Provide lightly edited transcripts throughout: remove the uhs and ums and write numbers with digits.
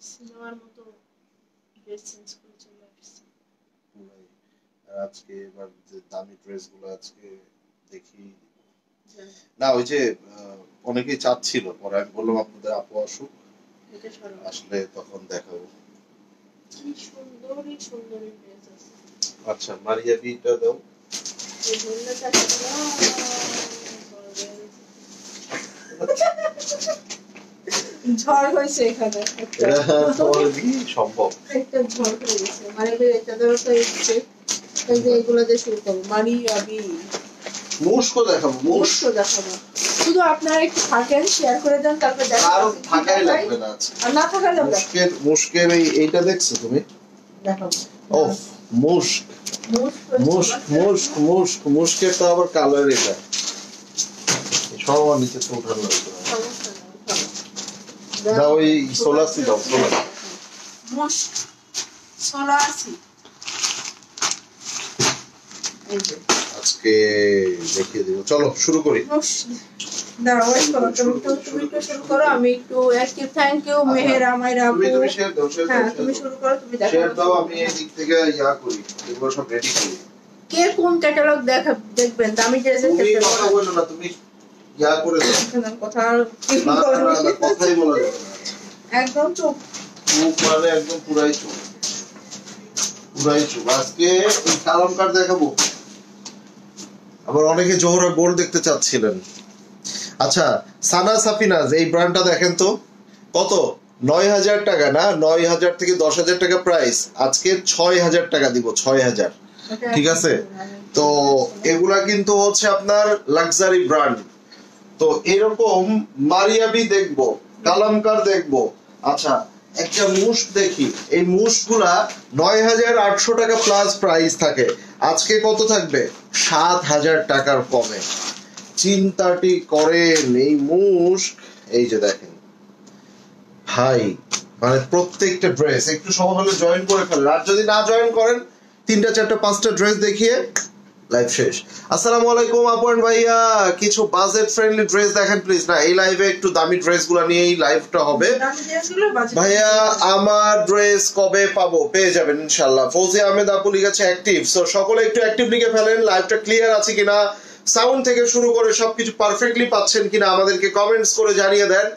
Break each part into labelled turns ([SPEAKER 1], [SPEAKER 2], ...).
[SPEAKER 1] সিনেমার মতো dress change করে চলে আসছে।
[SPEAKER 2] আজকে এবার যে দামি ড্রেসগুলো আজকে দেখি না, ওই যে অনেকেই চাচ্ছিল, পরে আমি বললাম আপনাদের আপু আসুক, আসলে তখন দেখাবো।
[SPEAKER 1] কি সুন্দরী সুন্দরী ড্রেস আছে।
[SPEAKER 2] আচ্ছা, মারিয়া বিটা দাও।
[SPEAKER 1] এই ধরনেটা ঝড় হয়েছে এখানে একটা।
[SPEAKER 2] সম্ভব
[SPEAKER 1] একটা ঝড় হয়ে গেছে। মানে এটা ধরো তো এই যে এগুলো দিয়ে শুরু করবো। মারিয়া বি
[SPEAKER 2] মুস্কো দেখাবো,
[SPEAKER 1] মুস্কো দেখাবো। শুধু আপনারা একটু থাকেন, শেয়ার করে দেন, তারপর দেখাবো।
[SPEAKER 2] আর থাকাই লাগবে না।
[SPEAKER 1] আর না থাকা যাবে।
[SPEAKER 2] মুস্কের এইটা দেখছো তুমি?
[SPEAKER 1] দেখাবো।
[SPEAKER 2] ওফ, মুস্কের তো আবার কালার এটা সব নিচে তো উঠানো লাগবে। দাও ওই সোলাসি দাও,
[SPEAKER 1] সোলাসি
[SPEAKER 2] আজকে দেখিয়ে দিব। চলো শুরু করি।
[SPEAKER 1] দাঁড়াও, তুমি একটু শুরু করো, আমি একটু থ্যাংক ইউ মেহেরা মাইরা আপু।
[SPEAKER 2] তুমি শেয়ার দাও,
[SPEAKER 1] হ্যাঁ তুমি শুরু করো, তুমি দেখো।
[SPEAKER 2] শেয়ার দাও, আমি এই দিক থেকে ইয়া করি, এগুলো সব রেডি করি।
[SPEAKER 1] কে কোন ক্যাটালগ দেখবেন? দামি ড্রেসের
[SPEAKER 2] ক্ষেত্রে তুমি কথা বলো না, তুমি ইয়া করে দাও।
[SPEAKER 1] কথা
[SPEAKER 2] কথাই বলা যাবে না।
[SPEAKER 1] একদম চুপ
[SPEAKER 2] মানে একদম পুরাই চুপ। আজকে এই কালামকার দেখাবো। আবার অনেকে জোহরা গোল্ড দেখতে চাচ্ছিলেন। আচ্ছা, সানা সাফিনাজ এই ব্র্যান্ডটা দেখেন তো, কত? ৯,০০০ টাকা না, ৯,০০০ থেকে ১০,০০০ টাকা প্রাইস। আজকে ৬,০০০ টাকা দিব, ৬,০০০। ঠিক আছে, তো এগুলা কিন্তু হচ্ছে আপনার লাক্সারি ব্র্যান্ড। তো এরকম মারিয়াবি দেখবো, কালামকার দেখবো। আচ্ছা, একটা মুস্ক দেখি। এই মুস্কগুলা ৯,৮০০ টাকা প্লাস প্রাইস থাকে, আজকে কত থাকবে? ৭,০০০ টাকার কমে। চিন্তাটি করেন। এই মুস্ক, এই যে দেখেন ভাই, মানে প্রত্যেকটা ড্রেস একটু সময় হলে জয়েন করে ফেলেন। আর যদি না জয়েন করেন, ৩টা ৪টা ৫টা ড্রেস দেখিয়ে লাইভ শেষ। আসসালামু আলাইকুম আপন ভাইয়া, কিছু বাজেট ফ্রেন্ডলি ড্রেস দেখেন প্লিজ। না, এই লাইভে একটু দামি ড্রেসগুলো নিয়ে এই লাইভটা হবে। ভাইয়া আমার ড্রেস কবে পাবো? পেয়ে যাবেন ইনশাআল্লাহ। ফৌজি আহমেদ আপু লিখেছে অ্যাক্টিভ। সো সকলে একটু অ্যাক্টিভ লিখে ফেলেন। লাইভটা ক্লিয়ার আছে কিনা, সাউন্ড থেকে শুরু করে সবকিছু পারফেক্টলি পাচ্ছেন কিনা আমাদেরকে কমেন্টস করে জানিয়ে দেন।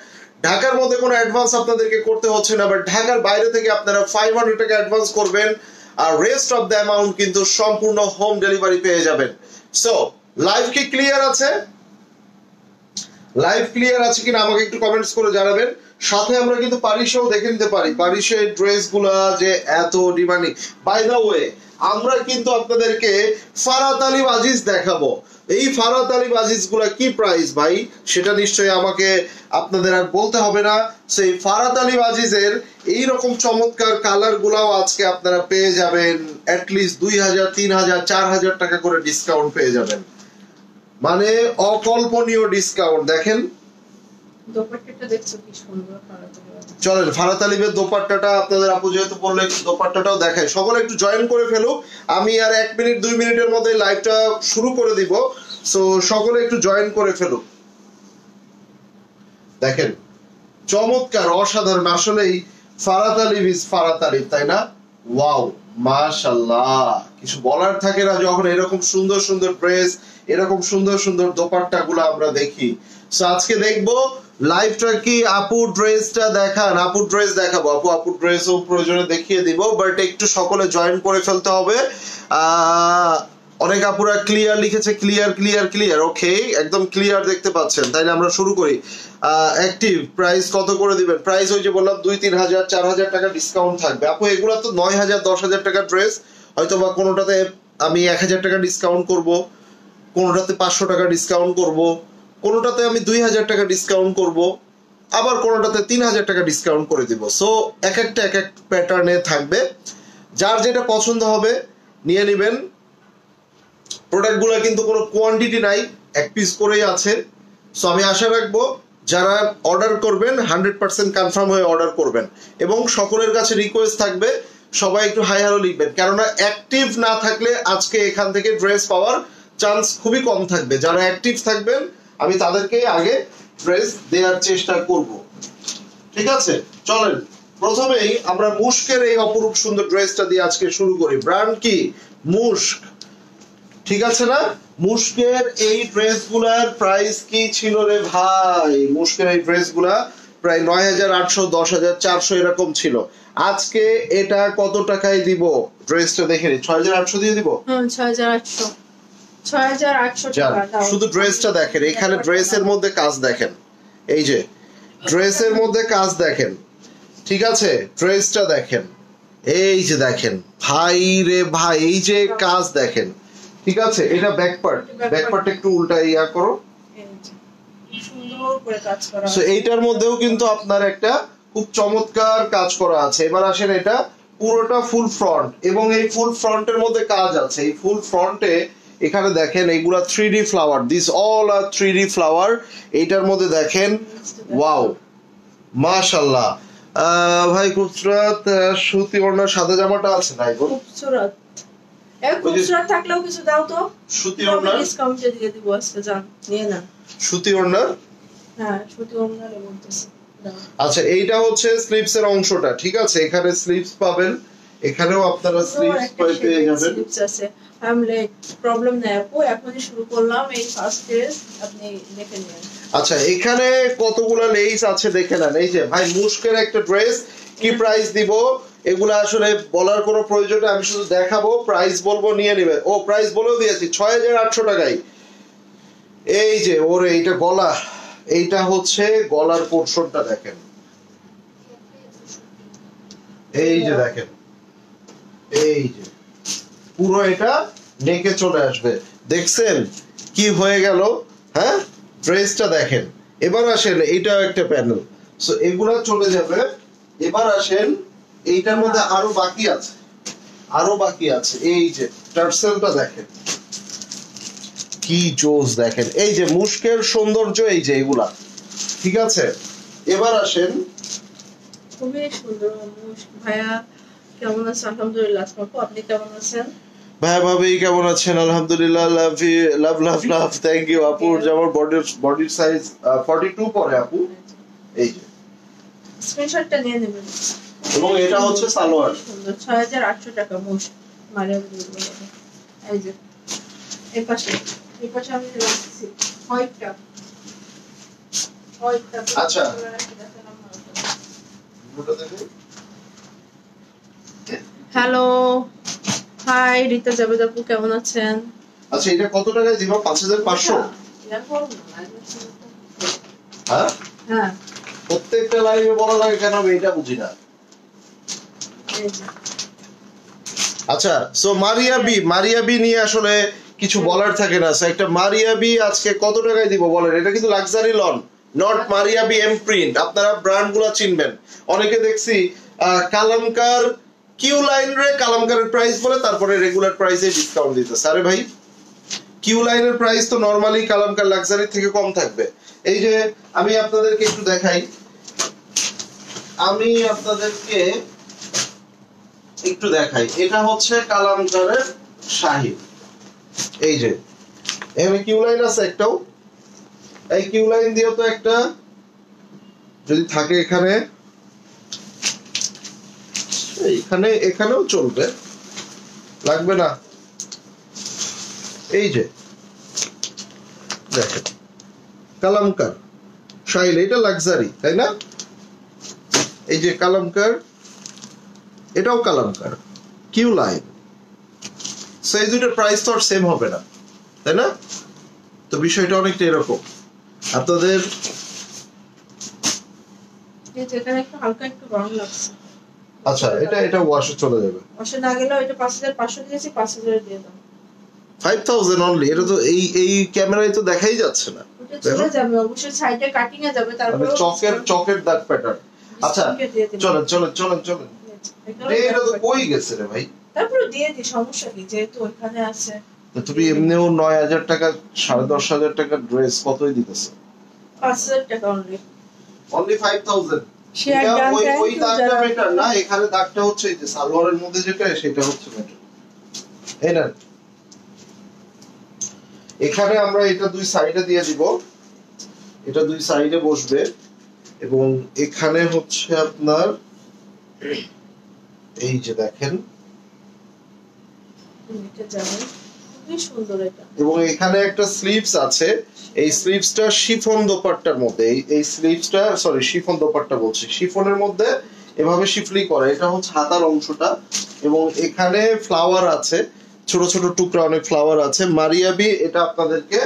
[SPEAKER 2] ঢাকার মধ্যে কোনো অ্যাডভান্স আপনাদেরকে করতে হচ্ছে না, বাট ঢাকার বাইরে থেকে আপনারা 500 টাকা অ্যাডভান্স করবেন, আর রেস্ট অফ দ্য অ্যামাউন্ট কিন্তু সম্পূর্ণ হোম ডেলিভারি পেয়ে যাবেন। সো লাইভ কি ক্লিয়ার আছে? লাইভ ক্লিয়ার আছে কিনা আমাকে একটু কমেন্টস করে জানাবেন। সাথে আমরা কিন্তু পারিসেও দেখে নিতে পারি, পারিসের ড্রেসগুলা যে এত ডিমান্ডিং। বাই দ্য ওয়ে, আমরা কিন্তু আপনাদেরকে ফারাত আলী আজিজ দেখাবো। এই ফারাত আলী আজিজ গুলা কি প্রাইস ভাই, সেটা নিশ্চয়ই আমাকে আপনাদের আর বলতে হবে না। সেই ফারাত আলী আজিজের এইরকম চমৎকার কালার গুলাও আজকে আপনারা পেয়ে যাবেন অ্যাটলিস্ট ২,০০০, ৩,০০০, ৪,০০০ টাকা করে ডিসকাউন্ট পেয়ে যাবেন, মানে অকল্পনীয় ডিসকাউন্ট। দেখেন
[SPEAKER 1] দোপাট্টাটা দেখছো কি সুন্দর।
[SPEAKER 2] চলেন ফারাত আলীর দোপাট্টাটা আপনাদের আপু যেহেতু বললে দোপাট্টাটাও দেখায়। সকলে একটু জয়েন করে ফেলুক, আমি আর 1 মিনিট 2 মিনিটের মধ্যে লাইভটা শুরু করে দিব। সো সকলে একটু জয়েন করে ফেলুক। দেখেন চমৎকার, অসাধারণ। আসলেই ফারাত আলী ইজ ফারাত আলী, তাই না? ওয়াও, মাশাআল্লাহ, কিছু বলার থাকে না যখন এরকম সুন্দর সুন্দর ড্রেস, এরকম সুন্দর সুন্দর দোপাট্টা গুলো আমরা দেখি। সো আজকে দেখবো লাইভটা কি আপুর ড্রেসটা দেখান। আপুর ড্রেস দেখাবো, আপুর ড্রেসও প্রয়োজনে দেখিয়ে দিব, বাট একটু সকলে জয়েন করে ফেলতে হবে। অনেক আপুরা ক্লিয়ার লিখেছে, ক্লিয়ার ক্লিয়ার ক্লিয়ার। ওকে, একদম ক্লিয়ার দেখতে পাচ্ছেন, তাইলে আমরা শুরু করি। অ্যাক্টিভ প্রাইস কত করে দিবেন? প্রাইস ওই যে বললাম ২,০০০, ৩,০০০, ৪,০০০ টাকা ডিসকাউন্ট থাকবে। আপু এগুলা তো ৯,০০০, ১০,০০০ টাকার ড্রেস, হয়তো বা কোনোটাতে আমি ১,০০০ টাকা ডিসকাউন্ট করব, কোনোটাতে ৫০০ টাকা ডিসকাউন্ট করব, কোনোটাতে আমি ২,০০০ টাকা ডিসকাউন্ট করব, আবার কোনোটাতে ৩,০০০ টাকা ডিসকাউন্ট করে দিব। সো এক একটা এক এক প্যাটার্নে থাকবে, যার যেটা পছন্দ হবে নিয়ে নেবেন। প্রোডাক্টগুলো কিন্তু কোনো কোয়ান্টিটি নাই, এক পিস করেই আছে। সো আমি আশা রাখবো যারা অর্ডার করবেন 100% কনফার্ম হয়ে অর্ডার করবেন, এবং সকলের কাছে রিকোয়েস্ট থাকবে সবাই একটু হাই হ্যালো লিখবেন, কেননা অ্যাক্টিভ না থাকলে আজকে এখান থেকে ড্রেস পাওয়ার চান্স খুবই কম থাকবে। যারা অ্যাক্টিভ থাকবেন আমি তাদেরকে আগে ড্রেস দেওয়ার চেষ্টা করব। ঠিক আছে, চলেন প্রথমেই আমরা মুস্কের এই অপরূপ সুন্দর ড্রেসটা দিয়ে আজকে শুরু করি। ব্র্যান্ড কি? মুস্ক। ঠিক আছে না? মুস্কের এই ড্রেসগুলার প্রাইস কি ছিল রে ভাই? মুস্কের এই ড্রেসগুলা প্রায় ৯,৮০০, ১০,৪০০ এরকম ছিল। আজকে এটা কত টাকায় দিব? ড্রেসটা দেখে নি। ৬,৮০০ দিয়ে দিব।
[SPEAKER 1] ৬,৮০০ ৬,৮০০ টাকা দাও।
[SPEAKER 2] শুধু ড্রেসটা দেখেন, এখানে ড্রেসের মধ্যে কাজ দেখেন, এই যে ড্রেসের মধ্যে কাজ দেখেন, ঠিক আছে? ড্রেসটা দেখেন, এই যে দেখেন ভাই রে ভাই, এই যে কাজ দেখেন, ঠিক আছে? এটা ব্যাক পার্ট, ব্যাক পার্টটা একটু উল্টা ইয়া করো।
[SPEAKER 1] সুন্দর করে কাজ করা
[SPEAKER 2] সো এইটার মধ্যেও কিন্তু আপনার একটা খুব চমৎকার কাজ করা আছে। এবার আসেন, এটা পুরোটা ফুল ফ্রন্ট এবং এই ফুল ফ্রন্টের মধ্যে কাজ আছে। এই ফুল ফ্রন্টে এখানে দেখেন এইগুলা 3D flower, this all are 3D flower. এইটার মধ্যে দেখেন, ওয়াও মাশাআল্লাহ। ভাই খুচরাত সুতি ওড়নার সাদা জামাটা আছে না?
[SPEAKER 1] খুবসুরত খুবসুরত থাকলেও কিছু দাও তো।
[SPEAKER 2] সুতি ওড়নার
[SPEAKER 1] ডিসকাউন্টে দিয়ে দিব আজকে, জান নিয়ে না।
[SPEAKER 2] সুতি ওড়নার,
[SPEAKER 1] হ্যাঁ সুতি ওড়নার বলতেছি।
[SPEAKER 2] আচ্ছা এইটা হচ্ছে স্লিপস এর অংশটা, ঠিক আছে? এখানে স্লিপস পাবেন, এখানেও আপনারা স্লিপস পেয়ে যাবেন।
[SPEAKER 1] স্লিপস আছে, আমলে প্রবলেম নাই আপু, এখনই শুরু করলাম এই ফার্স্ট ড্রেস, আপনি দেখে নিন।
[SPEAKER 2] আচ্ছা এখানে কতগুলো লেস আছে দেখে নেন। এই যে ভাই মুস্কের একটা ড্রেস, কি প্রাইস দিব এগুলা আসলে বলার কোনো প্রয়োজন নেই, আমি শুধু দেখাবো, প্রাইস বলবো, নিয়ে নেবেন। ও প্রাইস বলেও দিয়েছি ৬,৮০০ টাকায়। এই যে ওরে এইটা গলা, এইটা হচ্ছে গলার পোরশনটা দেখেন, এই যে দেখেন, এই যে পুরো এটা নেকে চলে আসবে। দেখছেন কি হয়ে গেল? হ্যাঁ ড্রেসটা দেখেন। এবার আসেন, এইটাও একটা প্যানেল, সো এগুলা চলে যাবে। এবার আসেন, এইটার মধ্যে আরো বাকি আছে, আরো বাকি আছে। এই যে টার্সেলটা দেখেন কি জোস, দেখেন এই যে মুস্কের সৌন্দর্য, এই যে এগুলা, ঠিক আছে? এবার আসেন,
[SPEAKER 1] খুবই সুন্দর মুস্ক। ভাইয়া কেমন আছেন? আলহামদুলিল্লাহ। আপনি কেমন আছেন?
[SPEAKER 2] ভাই ভাবি কেমন আছেন? আলহামদুলিল্লাহ, love you, love love love, thank you. আপুর জামার বডির সাইজ 42 পরে আপু, এই যে
[SPEAKER 1] স্ক্রিনশটটা নিয়ে নেবেন।
[SPEAKER 2] এবং এটা হচ্ছে সালোয়ার।
[SPEAKER 1] সুন্দর ৬,৮০০ টাকা মুস্ক মারিয়া বলবো। এই যে এই পাশে আমি রাখছি হোয়াইটটা।
[SPEAKER 2] আচ্ছা
[SPEAKER 1] হ্যালো হাই রিতা জাবেদ আপু, কেমন আছেন?
[SPEAKER 2] আচ্ছা এটা কত টাকায় দিব? ৫,৫০০। হ্যাঁ
[SPEAKER 1] হ্যাঁ
[SPEAKER 2] প্রত্যেকটা লাইভে বলা লাগে কেন, আমি এটা বুঝি না। আচ্ছা সো মারিয়া বি নিয়ে আসলে কিছু বলার থাকে না। সো একটা মারিয়া বি আজকে কত টাকায় দিব বলেন? এটা কিন্তু luxury lawn, not Maria B M print. আপনারা ব্র্যান্ডগুলো চিনবেন। অনেকে দেখছি কালামকার কিউ লাইন রে কালামকারের প্রাইস বলে তারপরে রেগুলার প্রাইসে ডিসকাউন্ট দিতেছে। আরে ভাই কিউ লাইনের প্রাইস তো নরমালি কালামকার লাক্সারি থেকে কম থাকবে। এই যে আমি আপনাদেরকে একটু দেখাই, এটা হচ্ছে কালামকারের শাহিদ। এই যে এখানে কিউ লাইন আছে একটাও, এই কিউ লাইন দিয়েও তো একটা যদি থাকে এখানে, এখানেও চলবে, লাগবে না। এই যে দেখেন কালামকার শাহিদ, এটা লাক্সারি তাই না? এই যে কালামকার, এটাও কালামকার কিউ লাইন। সো এই দুইটার প্রাইস তো আর সেম হবে না, তাই না? তো বিষয়টা অনেকটা এরকম। আপনাদের
[SPEAKER 1] যেখানে একটু হালকা একটু গরম লাগছে।
[SPEAKER 2] আচ্ছা এটা ওয়াশে চলে যাবে।
[SPEAKER 1] ওয়াশে না গেলেও এটা ৫,৫০০ দিয়েছি, ৫,০০০ দিয়ে দাও।
[SPEAKER 2] 5000 অনলি। এটা তো এই ক্যামেরায় তো দেখাই যাচ্ছে না।
[SPEAKER 1] ওটা চলে যাবে অবশ্যই, সাইডে কাটিং এ যাবে, তারপরে
[SPEAKER 2] চকের দাগ প্যাটার্ন। আচ্ছা চলেন এটা তো কই গেছে রে ভাই?
[SPEAKER 1] তারপরে দিয়ে দি, সমস্যা কি, যেহেতু ওখানে আছে।
[SPEAKER 2] তুমি এমনিও ৯,০০০ টাকা ১০,৫০০ টাকার ড্রেস কতই দিতেছে?
[SPEAKER 1] ৫,০০০ টাকা অনলি
[SPEAKER 2] 5000। ওই দাগটা বেটার না, এখানে দাগটা হচ্ছে এই যে সালোয়ারের মধ্যে যেটা সেটা হচ্ছে বেটার। এই না এখানে আমরা এটা দুই সাইডে দিয়ে দিব, এটা দুই সাইডে বসবে এবং এখানে হচ্ছে আপনার এই যে দেখেন,
[SPEAKER 1] এটা জানেন খুবই সুন্দর এটা।
[SPEAKER 2] এবং এখানে একটা স্লিভস আছে, এই স্লিভসটা শিফন দোপাট্টার মধ্যে, এই স্লিভসটা সরি শিফন দোপাট্টা বলছি, শিফনের মধ্যে এভাবে শিফলি করে, এটা হচ্ছে হাতার অংশটা, এবং এখানে ফ্লাওয়ার আছে, ছোট ছোট টুকরা অনেক ফ্লাওয়ার আছে। মারিয়াবি এটা আপনাদেরকে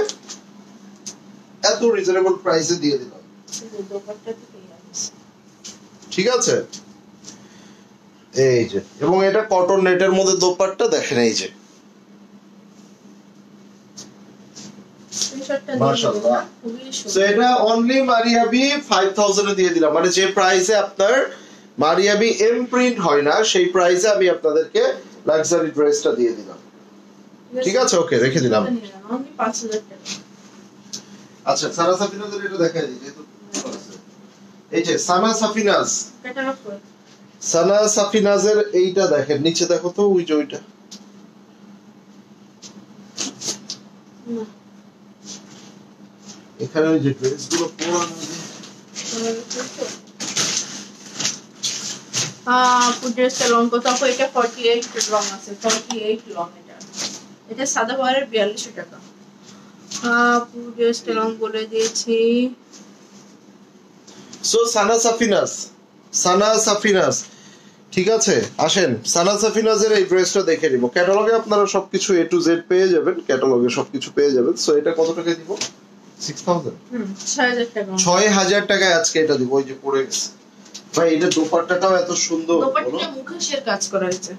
[SPEAKER 2] এত রিজনেবল প্রাইসে দিয়ে দিলাম,
[SPEAKER 1] দোপাট্টা থেকে আছে,
[SPEAKER 2] ঠিক আছে? এই যে, এবং এটা কটন নেটের মধ্যে দোপাট্টা দেখেন, এই যে
[SPEAKER 1] স্ক্রিনশটটা
[SPEAKER 2] মাশাআল্লাহ।
[SPEAKER 1] খুবই
[SPEAKER 2] সো
[SPEAKER 1] সুন্দর।
[SPEAKER 2] এটা অনলি মারিয়াবি 5000 এ দিয়ে দিলাম, মানে যে প্রাইসে আপনার মারিয়াবি এম প্রিন্ট হয় না সেই প্রাইসে আমি আপনাদেরকে লাক্সারি ড্রেসটা দিয়ে দিলাম, ঠিক আছে? ওকে, রেখে দিলাম।
[SPEAKER 1] অনলি 5000 টাকা।
[SPEAKER 2] আচ্ছা, সানা সাফিনাজের এটা দেখাই দিই, যেহেতু এই যে সানা সাফিনাজ,
[SPEAKER 1] ক্যাটালগ করে
[SPEAKER 2] সানা সাফিনাজের এইটা দেখেন, নিচে দেখো তো, ওই যে ওইটা,
[SPEAKER 1] না
[SPEAKER 2] এখানে ওই যে ড্রেসগুলো পুরানো যে
[SPEAKER 1] ড্রেসটা লং কত আপু? এটা 48 লং আছে, 48 লং। এটা সাদা বারের 4200 টাকা। পুরো ড্রেসটা লং বলে দিয়েছি।
[SPEAKER 2] সো সানা সাফিনাজ, সানা সাফিনাজ, ঠিক আছে? আসেন সানা সাফিনাজের এই ড্রেসটা দেখে নিব। ক্যাটালগে আপনারা সবকিছু এ টু জেড পেয়ে যাবেন, ক্যাটালগে সবকিছু পেয়ে যাবেন। সো এটা কত টাকায় দিব? 6000,
[SPEAKER 1] 6000 টাকা।
[SPEAKER 2] 6000 টাকায় আজকে এটা দিব। ওই যে পড়ে গেছে ভাই, এটা দোপাট্টাটাও এত সুন্দর,
[SPEAKER 1] দোপাট্টাটা মুখোশের কাজ করা হয়েছে,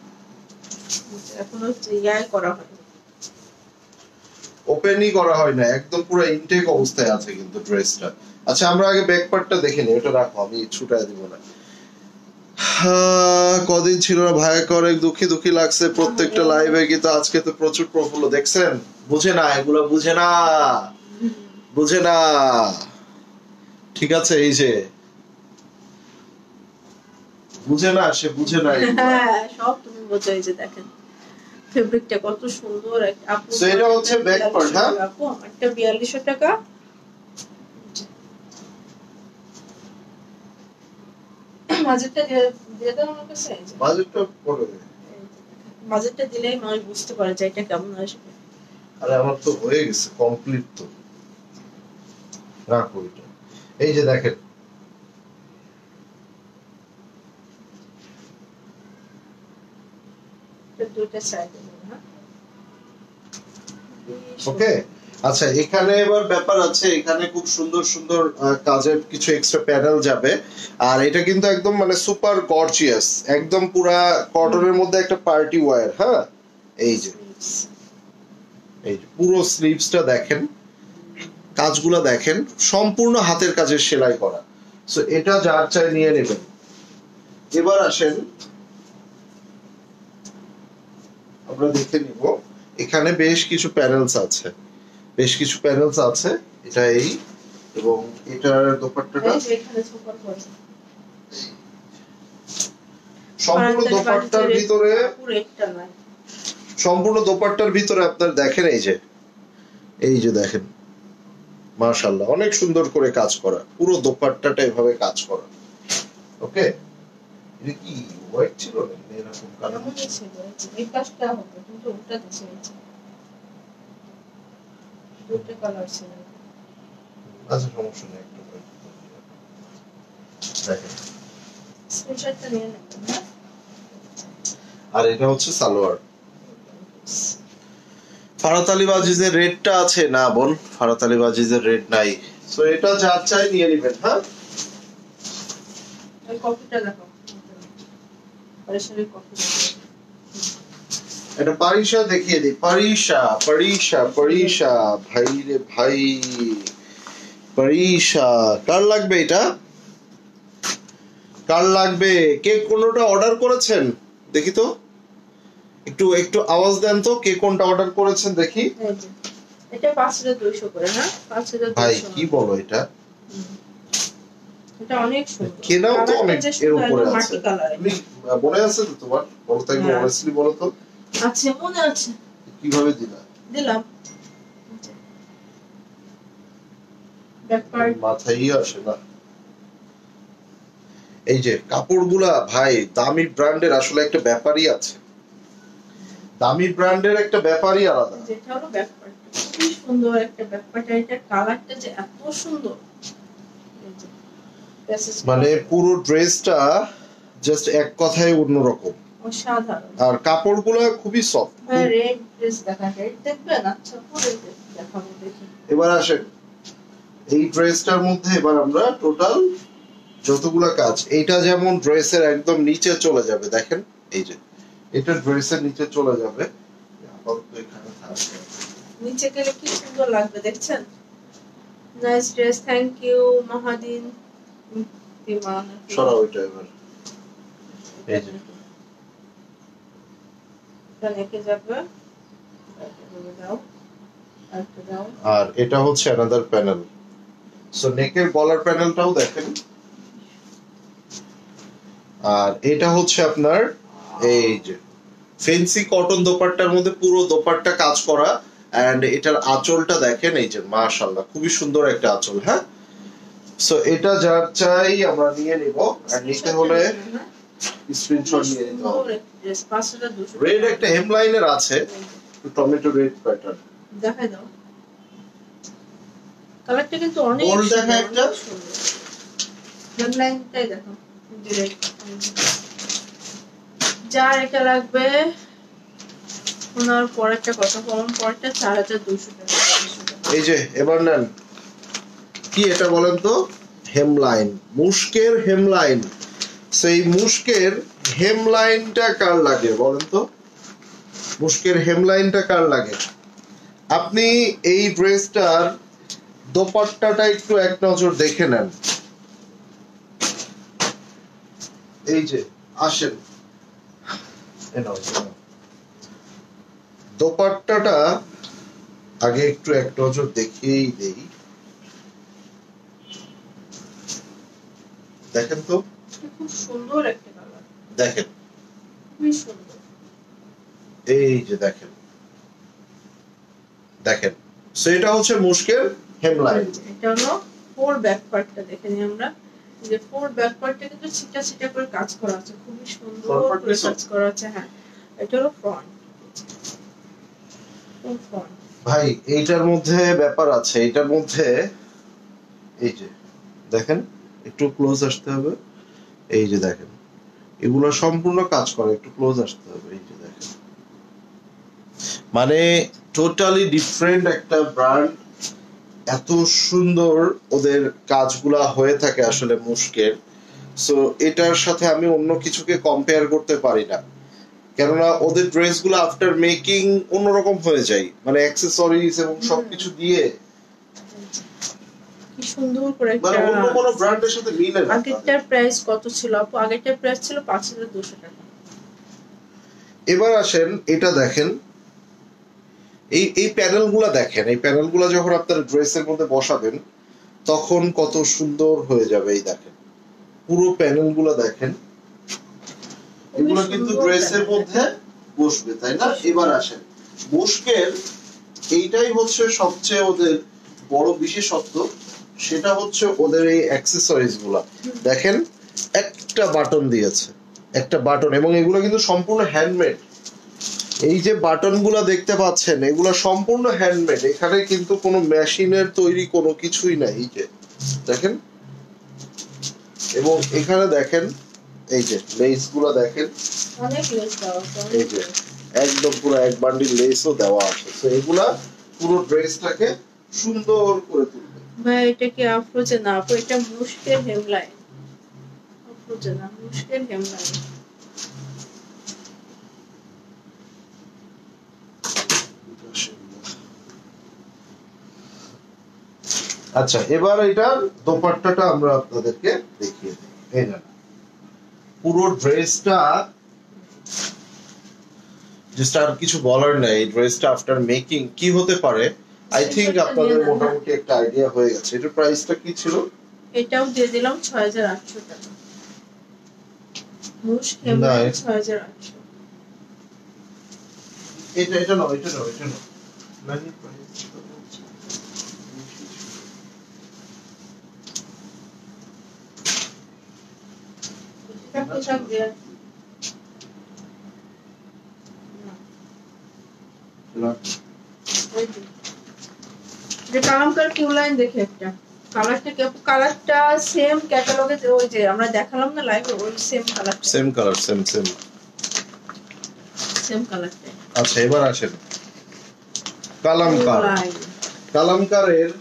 [SPEAKER 1] এখনো ইয়াই করা হয়,
[SPEAKER 2] ওপেনই করা হয় না, একদম পুরো ইনটেক অবস্থায় আছে কিন্তু ড্রেসটা। আচ্ছা, আমরা আগে ব্যাক পার্টটা দেখে নিই, ওটা রাখো, আমি ছুটায় দিব না। কদিন ছিল না ভাইয়া, করে দুঃখী দুঃখী লাগছে প্রত্যেকটা লাইভে, কিন্তু আজকে তো প্রচুর প্রফুল্ল। দেখছেন, বুঝে না, এগুলো বুঝে না, বুঝে না, ঠিক আছে? এই যে বুঝে না, সে বুঝে না।
[SPEAKER 1] হ্যাঁ সব তুমি বোঝো। এই যে দেখেন ফেব্রিকটা কত সুন্দর। আপু
[SPEAKER 2] সো এটা হচ্ছে ব্যাক পার্ট, হ্যাঁ
[SPEAKER 1] আপু একটা 4200 টাকা। বাজেটটা দিয়ে দাও আমার কাছে।
[SPEAKER 2] বাজেটটা পড়ে,
[SPEAKER 1] বাজেটটা দিলেই মানুষ বুঝতে পারে যে এটা কেমন আসবে।
[SPEAKER 2] আরে আমার তো হয়ে গেছে কমপ্লিট, তো রাখো এটা। এই যে দেখেন,
[SPEAKER 1] দুইটা সাইড হ্যাঁ
[SPEAKER 2] ওকে। আচ্ছা, এখানে এবার ব্যাপার আছে, এখানে খুব সুন্দর সুন্দর কাজের কিছু এক্সট্রা প্যানেল যাবে, আর এটা কিন্তু একদম মানে সুপার গর্জিয়াস, একদম পুরা কটনের মধ্যে একটা পার্টি ওয়্যার। হ্যাঁ, এই যে পুরো স্লিভসটা দেখেন, কাজগুলো দেখেন, সম্পূর্ণ হাতের কাজের সেলাই করা। সো এটা যার চাই নিয়ে নেবেন। এবার আসেন আমরা দেখে নিব, এখানে বেশ কিছু প্যানেলস আছে, বেশ কিছু প্যানেলস আছে। এটা এই, এবং এটার দোপাট্টাটা সম্পূর্ণ দোপাট্টার ভিতরে, সম্পূর্ণ দোপাট্টার ভিতরে আপনার দেখেন, এই যে দেখেন, মাশাআল্লাহ, অনেক সুন্দর করে কাজ করা, পুরো দোপাট্টাটা এভাবে কাজ করা। ওকে, এটা কি হোয়াইট ছিল না এরকম কালার?
[SPEAKER 1] এই কাজটা হবে কিন্তু ওটাতে ছিল দুটো কালার ছিল।
[SPEAKER 2] আচ্ছা, সমস্যা নেই, একটু দেখেন।
[SPEAKER 1] স্ক্রিনশটটা নিয়ে নেবেন না।
[SPEAKER 2] আর এটা হচ্ছে সালোয়ার। ফারাত আলী বাজিজের রেডটা আছে না বোন? ফারাত আলী বাজিজের রেড নাই। সো এটা যার চাই নিয়ে নেবেন। হ্যাঁ,
[SPEAKER 1] এই কপিটা দেখো, পরিষ্কার কপি।
[SPEAKER 2] এটা পারিশা দেখিয়ে দিই, পারিশা পারিশা পারিশা, ভাই রে ভাই, পারিশা। কার লাগবে এটা? কার লাগবে? কে কোনটা অর্ডার করেছেন দেখি তো, একটু একটু আওয়াজ দেন তো, কে কোনটা অর্ডার করেছেন দেখি।
[SPEAKER 1] এটা 5200 করে। হ্যাঁ 5200।
[SPEAKER 2] ভাই কি বলো এটা?
[SPEAKER 1] এটা অনেক সুন্দর,
[SPEAKER 2] কেনাও তো অনেক এর উপরে আছে।
[SPEAKER 1] মাটি কালার।
[SPEAKER 2] তুমি মনে আছে তো তোমার? বলো তো একটু অনেস্টলি বলো তো।
[SPEAKER 1] আচ্ছা, মনে আছে।
[SPEAKER 2] কিভাবে দিলা?
[SPEAKER 1] দিলাম, ব্যাক পার্ট
[SPEAKER 2] মাথায় আসে না। এই যে কাপড়গুলা ভাই দামি ব্র্যান্ডের আসলে একটা ব্যাপারই আছে, দামি ব্র্যান্ডের একটা ব্যাপারই আলাদা।
[SPEAKER 1] যেটা হলো ব্যাকপার্ট, খুবই সুন্দর একটা ব্যাকপার্ট, এটার কালারটা যে এত সুন্দর,
[SPEAKER 2] মানে পুরো ড্রেসটা জাস্ট এক কথায় অন্যরকম,
[SPEAKER 1] অসাধারণ।
[SPEAKER 2] আর কাপড়গুলো খুবই সফট।
[SPEAKER 1] রেড ড্রেস দেখা, রেড দেখবেন? আচ্ছা পরে দেখাবো, দেখি।
[SPEAKER 2] এবার আসেন এই ড্রেসটার মধ্যে এবার আমরা টোটাল যতগুলা কাজ, এইটা যেমন ড্রেসের একদম নিচে চলে যাবে, দেখেন এই যে এটা ড্রেসের নিচে চলে যাবে, আপাতত এখানে থাকবে।
[SPEAKER 1] নিচে গেলে কি সুন্দর লাগবে, দেখছেন? Nice dress, thank you মাহাদিন।
[SPEAKER 2] সরাও এটা এবার, এই যে
[SPEAKER 1] এটা নেকে যাবে,
[SPEAKER 2] আর এটা হচ্ছে অ্যানাদার প্যানেল। সো নেকের গলার প্যানেলটাও দেখেন, আর এটা হচ্ছে আপনার এই যে ফেন্সি কটন দোপাট্টার মধ্যে পুরো দোপাট্টা কাজ করা, এন্ড এটার আঁচলটা দেখেন, এই যে মাশাআল্লাহ খুবই সুন্দর একটা আঁচল। হ্যাঁ, সো এটা যার চাই আমরা নিয়ে নিব, আর নিতে হলে স্ক্রিনশট নিয়ে নিতে হবে। রেড একটা হেমলাইনের আছে, টমেটো রেড প্যাটার্ন,
[SPEAKER 1] দেখাই দাও। কালারটা কিন্তু অনেক
[SPEAKER 2] গোল্ড দেখা একটা,
[SPEAKER 1] হেমলাইনটাই দেখো ডিরেক্ট। যার এটা লাগবে ওনার পরেরটা কত, পরেরটা 4200 টাকা।
[SPEAKER 2] এই যে এবার নেন, কি এটা বলেন তো? হেমলাইন, মুশকের হেমলাইন। সেই মুশকের হেমলাইনটা কার লাগে বলেন তো? মুশকের হেমলাইনটা কার লাগে? আপনি এই ড্রেসটার দোপাট্টাটা একটু এক নজর দেখে নেন, এই যে আসেন দোপাট্টাটা আগে একটু এক নজর দেখিয়েই দেই, দেখেন তো,
[SPEAKER 1] খুব সুন্দর একটা কালার,
[SPEAKER 2] দেখেন
[SPEAKER 1] খুবই সুন্দর।
[SPEAKER 2] এই যে দেখেন, দেখেন সো এটা হচ্ছে মুশকের হেমলাইন।
[SPEAKER 1] এটা হলো ফোর ব্যাক পার্টটা, দেখে নিই আমরা যে ফোর ব্যাক পার্টটা কিন্তু ছিটা ছিটা করে কাজ করা আছে, খুবই সুন্দর করে কাজ করা আছে। হ্যাঁ, এটা হলো ফ্রন্ট, ফ্রন্ট।
[SPEAKER 2] ভাই এইটার মধ্যে ব্যাপার আছে, এইটার মধ্যে এই যে দেখেন, একটু ক্লোজ আসতে হবে, এই যে দেখেন এগুলো সম্পূর্ণ কাজ করে, একটু ক্লোজ আসতে হবে, এই যে দেখেন মানে টোটালি ডিফারেন্ট একটা ব্র্যান্ড, এত সুন্দর ওদের কাজগুলা হয়ে থাকে আসলে মুশকের। সো এটার সাথে আমি অন্য কিছুকে কম্পেয়ার করতে পারি না, কেননা ওদের ড্রেসগুলো আফটার মেকিং অন্যরকম হয়ে যায়, মানে অ্যাকসেসরিজ এবং সবকিছু দিয়ে
[SPEAKER 1] কি সুন্দর করে
[SPEAKER 2] মানে অন্য কোনো ব্র্যান্ডের সাথে মিলে না।
[SPEAKER 1] আগেরটার প্রাইস কত ছিল আপু? আগেরটার প্রাইস ছিল 5200 টাকা।
[SPEAKER 2] এবার আসেন এটা দেখেন, এই প্যানেলগুলো দেখেন, এই প্যানেলগুলো যখন আপনার ড্রেসের মধ্যে বসাবেন তখন কত সুন্দর হয়ে যাবে। এই দেখেন পুরো প্যানেলগুলো দেখেন, এগুলো কিন্তু ড্রেসের মধ্যে বসবে, তাই না? এবার আসেন মুশকের এইটাই হচ্ছে সবচেয়ে ওদের বড় বিশেষত্ব, সেটা হচ্ছে ওদের এই অ্যাকসেসরিজ গুলা দেখেন, একটা বাটন দিয়েছে, একটা বাটন, এবং এগুলো কিন্তু সম্পূর্ণ হ্যান্ডমেড। এই যে বাটন গুলা দেখতে পাচ্ছেন এগুলো সম্পূর্ণ হ্যান্ডমেড, এখানে কিন্তু কোনো মেশিনের তৈরি কোনো কিছুই নাই। এই যে দেখেন, এবং এখানে দেখেন এই যে লেস গুলা দেখেন,
[SPEAKER 1] অনেক লেস দেওয়া আছে,
[SPEAKER 2] এই যে একদম পুরো এক বান্ডিল লেসও দেওয়া আছে। তো এগুলা পুরো ড্রেসটাকে সুন্দর করে তুলবে।
[SPEAKER 1] ভাই এটা কি আফরোজা না আপু? এটা মুশকের হেমলাইন, আফরোজা না, মুশকের হেমলাইন।
[SPEAKER 2] আচ্ছা এবার এটার দোপাট্টাটা আমরা আপনাদেরকে দেখিয়ে দিই। এই না পুরো ড্রেসটা জাস্ট আর কিছু বলার নাই, ড্রেসটা আফটার মেকিং কি হতে পারে আই থিংক আপনাদের মোটামুটি একটা আইডিয়া হয়ে গেছে। এটার প্রাইসটা কি ছিল?
[SPEAKER 1] এটাও দিয়ে দিলাম 6800 টাকা। মুশ হেমলাইন 6800।
[SPEAKER 2] এটা নাও, এটা নাও, এটা নাও। মানে প্রাইস
[SPEAKER 1] একটা পোশাক দেয়া না যে কালামকার কিউ লাইন দেখে একটা কালারটা সেম ক্যাটালগে ওই যে আমরা দেখালাম না লাইভে ওই সেম কালার সেম কালারটা।
[SPEAKER 2] আচ্ছা এবার আসেন কালামকারের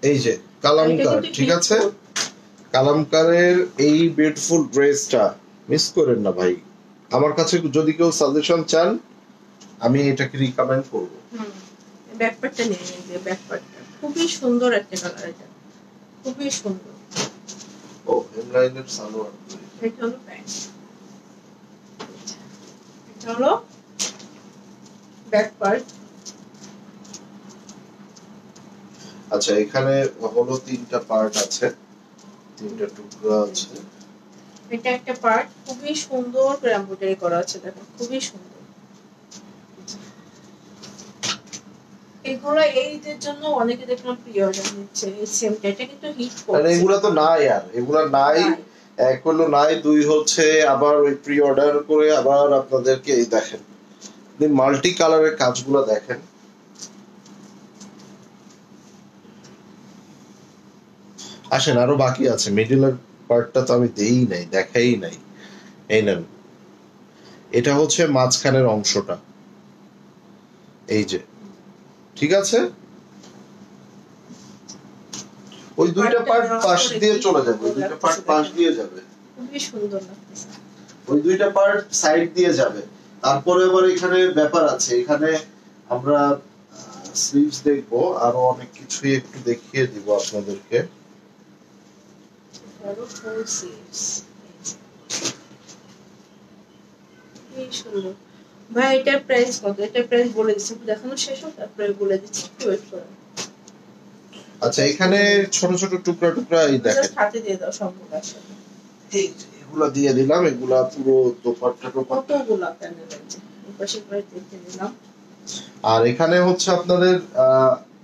[SPEAKER 2] এই যে কালামকার, ঠিক আছে, কালামকারের এই বিউটিফুল ড্রেসটা মিস করেন না ভাই। আমার কাছে যদি কেউ সাজেশন চান আমি এটাকে রিকমেন্ড করব।
[SPEAKER 1] ব্যাকপ্যাকটা নিয়ে নিন, ব্যাকপ্যাকটা খুবই সুন্দর একটা কালার, এটা খুবই সুন্দর।
[SPEAKER 2] ও হেমলাইনের সালোয়ার,
[SPEAKER 1] এটা হলো প্যান্ট, এটা হলো ব্যাক পার্ট।
[SPEAKER 2] আচ্ছা এখানে হলো তিনটা পার্ট আছে, তিনটা টুকরা আছে।
[SPEAKER 1] এটা একটা পার্ট খুবই সুন্দর করে এমব্রয়ডারি করা আছে, দেখো খুবই সুন্দর। এগুলো এইদের জন্য অনেকে দেখলাম প্রি অর্ডার নিচ্ছে, এই সেমটা এটা কিন্তু হিট করছে।
[SPEAKER 2] আরে এগুলা তো নাই, আর এগুলা নাই, এক হলো নাই, দুই হচ্ছে আবার ওই প্রি অর্ডার করে আবার আপনাদেরকে এই দেখেন মাল্টি কালারের কাজগুলো দেখেন। আসেন আরো বাকি আছে, মিডলের পার্টটা তো আমি দেই নাই, দেখাই নাই। এই নেন, এটা হচ্ছে মাঝখানের অংশটা, এই যে, ঠিক আছে। ওই দুইটা পার্ট পাশ দিয়ে চলে যাবে, ওই দুইটা পার্ট পাশ দিয়ে যাবে,
[SPEAKER 1] খুবই সুন্দর লাগছে।
[SPEAKER 2] ওই দুইটা পার্ট সাইড দিয়ে যাবে। তারপরে আবার এখানে ব্যাপার আছে, এখানে আমরা স্লিভস দেখবো, আরো অনেক কিছুই একটু দেখিয়ে দিব আপনাদেরকে।
[SPEAKER 1] আরো ফুল স্লিভস, এই সুন্দর। ভাই এটার প্রাইস কত? এটার প্রাইস বলে দিচ্ছি, দেখানো শেষ হোক তারপরে বলে দিচ্ছি, একটু ওয়েট করুন।
[SPEAKER 2] আচ্ছা এখানে ছোট ছোট টুকরা টুকরা এই দেখেন,
[SPEAKER 1] জাস্ট হাতে দিয়ে দাও সবগুলো একসাথে।
[SPEAKER 2] এই এগুলা দিয়ে দিলাম, এগুলা পুরো দোপাট্টা
[SPEAKER 1] কতগুলো প্যানেল আছে এই পাশে করে দেখে দিলাম।
[SPEAKER 2] আর এখানে হচ্ছে আপনাদের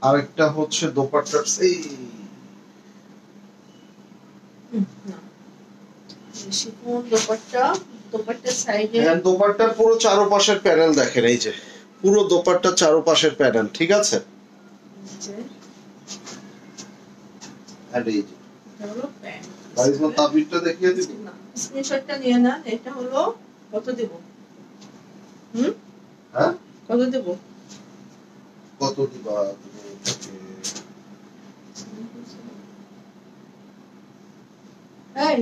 [SPEAKER 2] আরেকটা হচ্ছে দোপাট্টার এই
[SPEAKER 1] না শিফন দোপাট্টা, দোপাট্টার সাইডে
[SPEAKER 2] দোপাট্টার পুরো চারপাশের প্যানেল দেখেন, এই যে পুরো দোপাট্টার চারপাশের প্যানেল, ঠিক আছে। আর এই যে
[SPEAKER 1] হলো প্যান্ট,
[SPEAKER 2] গাইস তাবিজটা দেখিয়ে দিব
[SPEAKER 1] না স্ক্রিনশটটা নিয়ে না। এটা হলো কত দেব?
[SPEAKER 2] হ্যাঁ
[SPEAKER 1] কত দেব?
[SPEAKER 2] কত দিবা তুমি এটাকে?
[SPEAKER 1] এই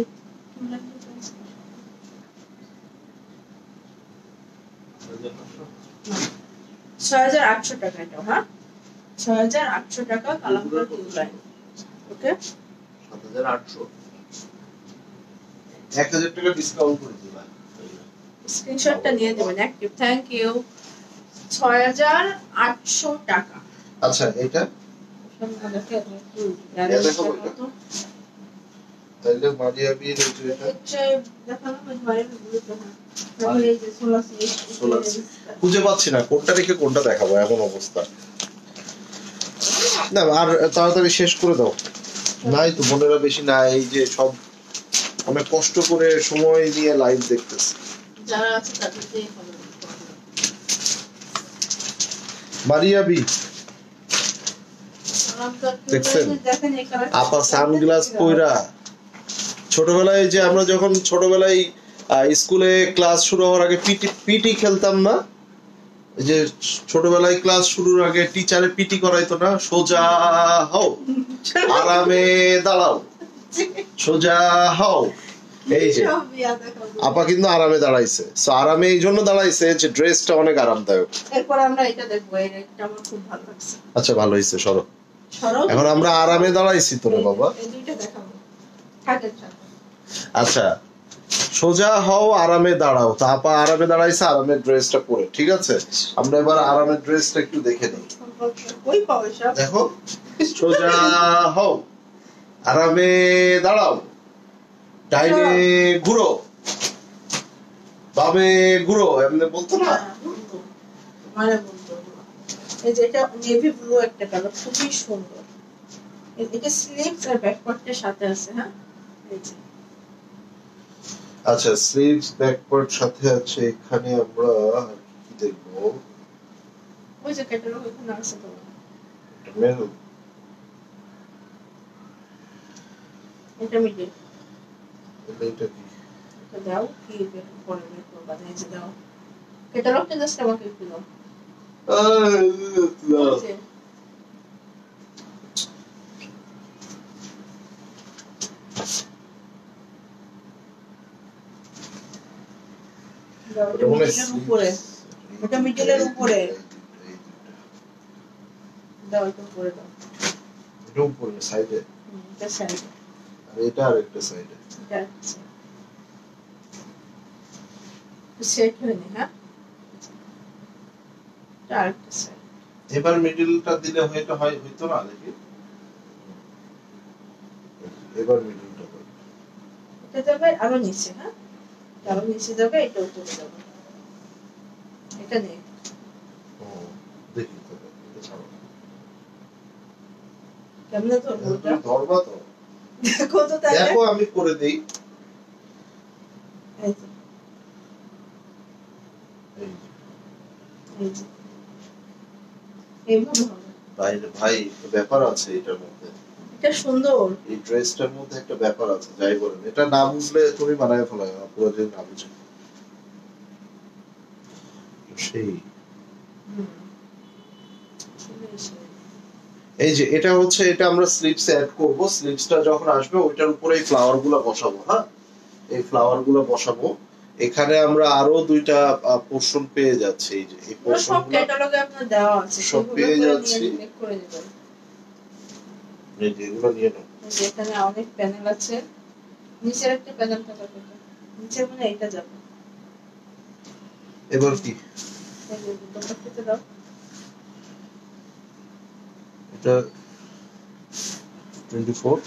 [SPEAKER 1] ৬৮০০ টাকা এটা, হ্যাঁ ৬৮০০ টাকা কালামকার কিউ লাইন। ওকে
[SPEAKER 2] ৭৮০০, ১০০০ টাকা ডিসকাউন্ট করে দিবা,
[SPEAKER 1] স্ক্রিনশটটা নিয়ে দেবেন অ্যাক্টিভ। Thank you. ৬৮০০ টাকা।
[SPEAKER 2] আচ্ছা এটা তাহলে মারিয়া বিয়ের এটা
[SPEAKER 1] দেখালাম মারিয়া বিয়ের
[SPEAKER 2] খুঁজে পাচ্ছি না কোনটা রেখে কোনটা দেখাবো, এমন অবস্থা। না আর তাড়াতাড়ি শেষ করে দাও, নাই তো বোনেরা বেশি নাই, এই যে সব অনেক কষ্ট করে সময় দিয়ে লাইভ দেখতেছি,
[SPEAKER 1] যারা আছে তাদেরকেই ফলো
[SPEAKER 2] মারিয়া বি দেখছেন আপা সানগ্লাস পইরা। ছোটবেলায় যে আমরা যখন ছোটবেলায় স্কুলে ক্লাস শুরু হওয়ার আগে পিটি খেলতাম না, যে ছোটবেলায় ক্লাস শুরুর আগে টিচারে পিটি করাইতো না, সোজা হও আরামে দাঁড়াও, সোজা হও। এই যে আপা কিন্তু আরামে দাঁড়াইছে, সো আরামে এই জন্য দাঁড়াইছে যে ড্রেসটা অনেক আরামদায়ক।
[SPEAKER 1] এরপর আমরা এটা দেখবো, এটা আমার খুব ভালো লাগছে।
[SPEAKER 2] আচ্ছা ভালো হয়েছে, সরো এখন আমরা আরামে দাঁড়াইছি তো রে বাবা।
[SPEAKER 1] এই দুইটা দেখাবো থাকে।
[SPEAKER 2] আচ্ছা সোজা হও আরামে দাঁড়াও, তো আপা আরামে দাঁড়াইছে আরামের ড্রেসটা পরে, ঠিক আছে। আমরা এবার আরামের ড্রেসটা একটু দেখে নিই। দেখো সোজা হও আরামে দাঁড়াও, ডাইনে ঘুরো বামে ঘুরো, এমনি বলতো না
[SPEAKER 1] মানে বলতো। এই যে এটা নেভি ব্লু একটা কালার, খুবই সুন্দর। এটা স্লিভস আর ব্যাক পার্টটার সাথে আছে, হ্যাঁ এই যে
[SPEAKER 2] আচ্ছা স্লিভস ব্যাকওয়ার্ড সাথে আছে এখানে আমরা আর কি দেখবো
[SPEAKER 1] ওই যে ক্যাটালগ এখানে আছে তো
[SPEAKER 2] মেরুন
[SPEAKER 1] এটা মিডিল
[SPEAKER 2] এটা কি
[SPEAKER 1] এটা দাও কি বের করে বের করবা এই যে দাও ক্যাটালগটা জাস্ট আমাকে একটু দাও
[SPEAKER 2] দাও।
[SPEAKER 1] এই যে, দাও, এটা মিডিলের উপরে এটা মিডিলের উপরে দাও এটা উপরে দাও
[SPEAKER 2] এটা উপরে সাইডে
[SPEAKER 1] এটা সাইডে
[SPEAKER 2] আর এটা আরেকটা সাইডে
[SPEAKER 1] এটা সেট হয়নি হ্যাঁ এটা আরেকটা সাইড
[SPEAKER 2] এবার মিডলটা দিলে হয়তো হইতো না দেখি এবার মিডলটা দাও
[SPEAKER 1] এটা যাবে আরো নিচে হ্যাঁ আরো নিচে যাবে এটা উপরে যাবে এটা নেই
[SPEAKER 2] ও দেখি তো এটা ছাড়ো
[SPEAKER 1] কেমনে ধরবো ওটা
[SPEAKER 2] ধরবা তো
[SPEAKER 1] দেখো তো তাহলে
[SPEAKER 2] দেখো আমি করে দেই
[SPEAKER 1] এই যে
[SPEAKER 2] এই যে।
[SPEAKER 1] এই যে এইভাবে হবে
[SPEAKER 2] বাইরে ভাই একটা ব্যাপার আছে এটার মধ্যে
[SPEAKER 1] এটা সুন্দর
[SPEAKER 2] এই ড্রেসটার মধ্যে একটা ব্যাপার আছে যাই বলেন এটা না বুঝলে তুমি বানায় ফেলো পুরো যে না বুঝে সেই
[SPEAKER 1] হুম সুন্দর এসে।
[SPEAKER 2] এই যে এটা হচ্ছে এটা আমরা স্লিভস অ্যাড করব স্লিভসটা যখন আসবে ওইটার উপরে এই ফ্লাওয়ার গুলো বসাবো হ্যাঁ এই ফ্লাওয়ার গুলো বসাবো এখানে আমরা আরো দুইটা পোরশন পেয়ে যাচ্ছি এই যে এই
[SPEAKER 1] পুরো
[SPEAKER 2] পোরশন
[SPEAKER 1] সব ক্যাটালগে আপনার দেওয়া আছে
[SPEAKER 2] সব
[SPEAKER 1] সেগুলো
[SPEAKER 2] পেয়ে
[SPEAKER 1] করে
[SPEAKER 2] যাচ্ছি।
[SPEAKER 1] নিয়ে চেক করে নেবেন
[SPEAKER 2] এই যে এগুলো নিয়ে নাও
[SPEAKER 1] এই যে এখানে অনেক প্যানেল আছে নিচের একটা প্যানেল থাকা কথা নিচে মানে এইটা যাবে
[SPEAKER 2] এবার কি
[SPEAKER 1] এই যে দুটো কেটে দাও
[SPEAKER 2] এটা 24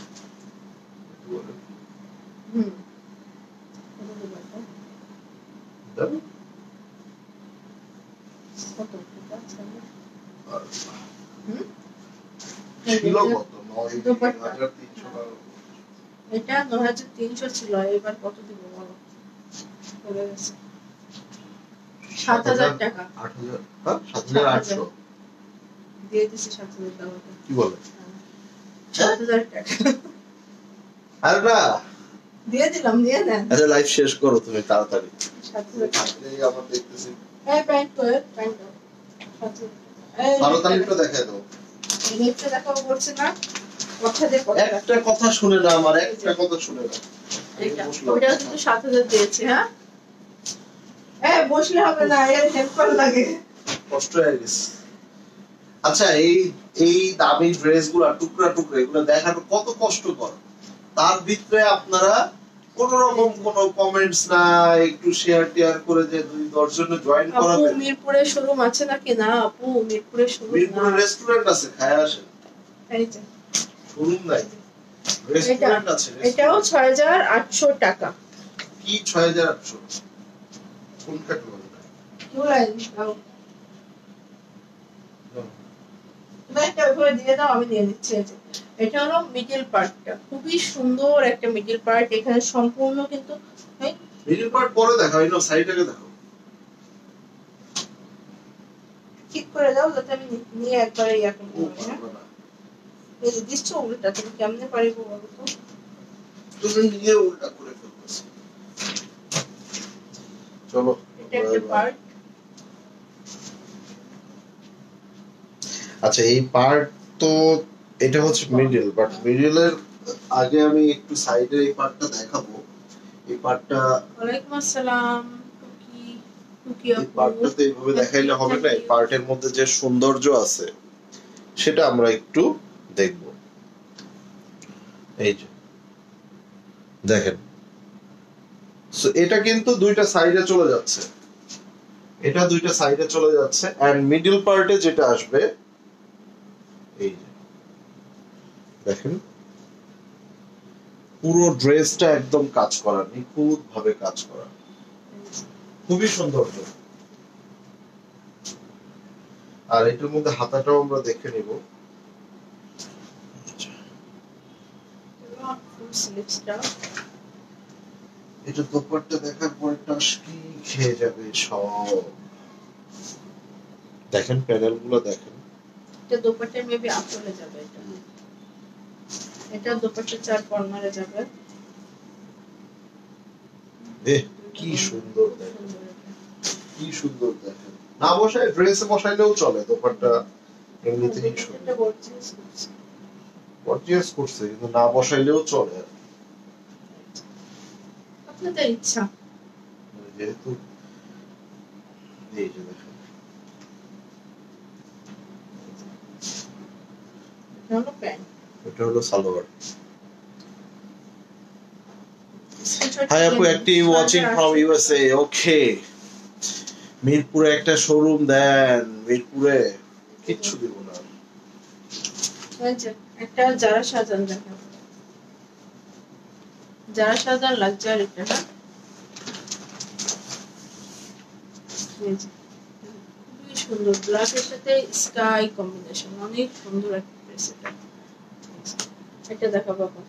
[SPEAKER 1] হুম এটা দেবো এটা
[SPEAKER 2] দাও
[SPEAKER 1] কত এটা ছাড়বে
[SPEAKER 2] আর
[SPEAKER 1] হুম
[SPEAKER 2] ছিল কত
[SPEAKER 1] দুপাট্টা।
[SPEAKER 2] 9300 টাকা
[SPEAKER 1] এটা 9300 ছিল এবার কত দিব বলো পড়ে গেছে 7000 টাকা
[SPEAKER 2] 8000 হ্যাঁ 7800
[SPEAKER 1] দিয়ে দিছি 7000 টাকা
[SPEAKER 2] কি বলে
[SPEAKER 1] 7000 টাকা
[SPEAKER 2] আর না
[SPEAKER 1] দিয়ে দিলাম দিয়ে দেন
[SPEAKER 2] আচ্ছা লাইভ শেষ করো তুমি তাড়াতাড়ি
[SPEAKER 1] 7000 টাকা
[SPEAKER 2] এই আমার দেখতেছি
[SPEAKER 1] এই প্যান্ট করে প্যান্ট দাও 7000 এই
[SPEAKER 2] তাড়াতাড়িটা দেখাই দাও
[SPEAKER 1] নেটটা দেখাও বলছে না কথা দিয়ে কথা
[SPEAKER 2] একটা কথা শুনে না আমার একটা কথা শুনে না
[SPEAKER 1] এটা ওটা কিন্তু 7000 দিয়েছে হ্যাঁ বসলে হবে না এর হেল্পার লাগে
[SPEAKER 2] কষ্ট হয়ে গেছে আচ্ছা এই এই দামি ড্রেসগুলো টুকরা টুকরা এগুলো দেখানো কত কষ্টকর তার ভিতরে আপনারা কোন রকম কোন কমেন্টস না একটু শেয়ার টিয়ার করে যে 2-10 জন জয়েন
[SPEAKER 1] আপু
[SPEAKER 2] করাবেন
[SPEAKER 1] মিরপুরে শোরুম আছে নাকি না আপু মিরপুরে শোরুম না
[SPEAKER 2] মিরপুরে রেস্টুরেন্ট আছে খায় আসেন
[SPEAKER 1] এই যে
[SPEAKER 2] শোরুম নাই রেস্টুরেন্ট আছে
[SPEAKER 1] এটাও 6800 টাকা
[SPEAKER 2] কি 6800 কোন ক্যাটাগরিটা
[SPEAKER 1] কি লাইন দাও তুমি একটা ওইভাবে দিয়ে দাও আমি নিয়ে নিচ্ছি এই যে এটা হলো মিডল পার্টটা খুবই সুন্দর একটা মিডল পার্ট এখানে সম্পূর্ণ কিন্তু
[SPEAKER 2] মিডল পার্ট পরে দেখাও এই সাইডটাকে দেখো
[SPEAKER 1] ঠিক করে দাও যাতে আমি নিয়ে একবারে ইয়া করতে
[SPEAKER 2] ও
[SPEAKER 1] পারি হ্যাঁ
[SPEAKER 2] পারবে না
[SPEAKER 1] এই যে দিচ্ছ উল্টা তুমি কেমনে পারিব বলো তো
[SPEAKER 2] তুমি নিজে উল্টা করে ফেলতেছো চলো
[SPEAKER 1] এটা একটা পার্ট
[SPEAKER 2] আচ্ছা এই পার্ট তো এটা হচ্ছে মিডল বাট মিডলের আগে আমি একটু সাইডের এই পার্টটা দেখাবো এই পার্টটা
[SPEAKER 1] ওয়ালাইকুম আসসালাম টুকি
[SPEAKER 2] এই পার্টটাতে এইভাবে দেখাইলে হবে না এই পার্টের মধ্যে যে সৌন্দর্য আছে সেটা আমরা একটু দেখব এই যে দেখেন সো এটা কিন্তু দুইটা সাইডে চলে যাচ্ছে এটা দুইটা সাইডে চলে যাচ্ছে এন্ড মিডল পার্টে যেটা আসবে এই যে দেখেন পুরো ড্রেসটা একদম কাজ করা নিখুঁত ভাবে কাজ করা খুবই সৌন্দর্য আর এটার মধ্যে হাতাটাও আমরা দেখে নিব
[SPEAKER 1] ফুল স্লিভসটা
[SPEAKER 2] এটা দোপাট্টা দেখার পরে টাসকি খেয়ে যাবে সব। দেখেন প্যানেল গুলো দেখেন,
[SPEAKER 1] এটা দোপাট্টা মেবি আঁচলে যাবে, এটা দোপাট্টা 4 কর্নারে যাবে।
[SPEAKER 2] কি সুন্দর দেখেন, কি সুন্দর দেখেন। না বসায় ড্রেসে বসাইলেও চলে, দোপাট্টা এমনিতেই সুন্দর গর্জিয়াস করছে, কিন্তু না বসাইলেও চলে,
[SPEAKER 1] আপনাদের ইচ্ছা।
[SPEAKER 2] যেহেতু এই যে দেখেন
[SPEAKER 1] এটা হলো প্যান্ট,
[SPEAKER 2] এটা হলো সালোয়ার। হাই আপু, অ্যাক্টিভ ওয়াচিং ফ্রম ইউএসএ। ওকে, মিরপুরে একটা শোরুম দেন, মিরপুরে কিচ্ছু দিব না।
[SPEAKER 1] একটা যারা সাজান দেখেন, যারা সাজান লাক্সারি, এটা না খুবই সুন্দর, ব্ল্যাকের সাথে স্কাই কম্বিনেশন, অনেক সুন্দর একটা ড্রেস। এটা দেখা বাবা,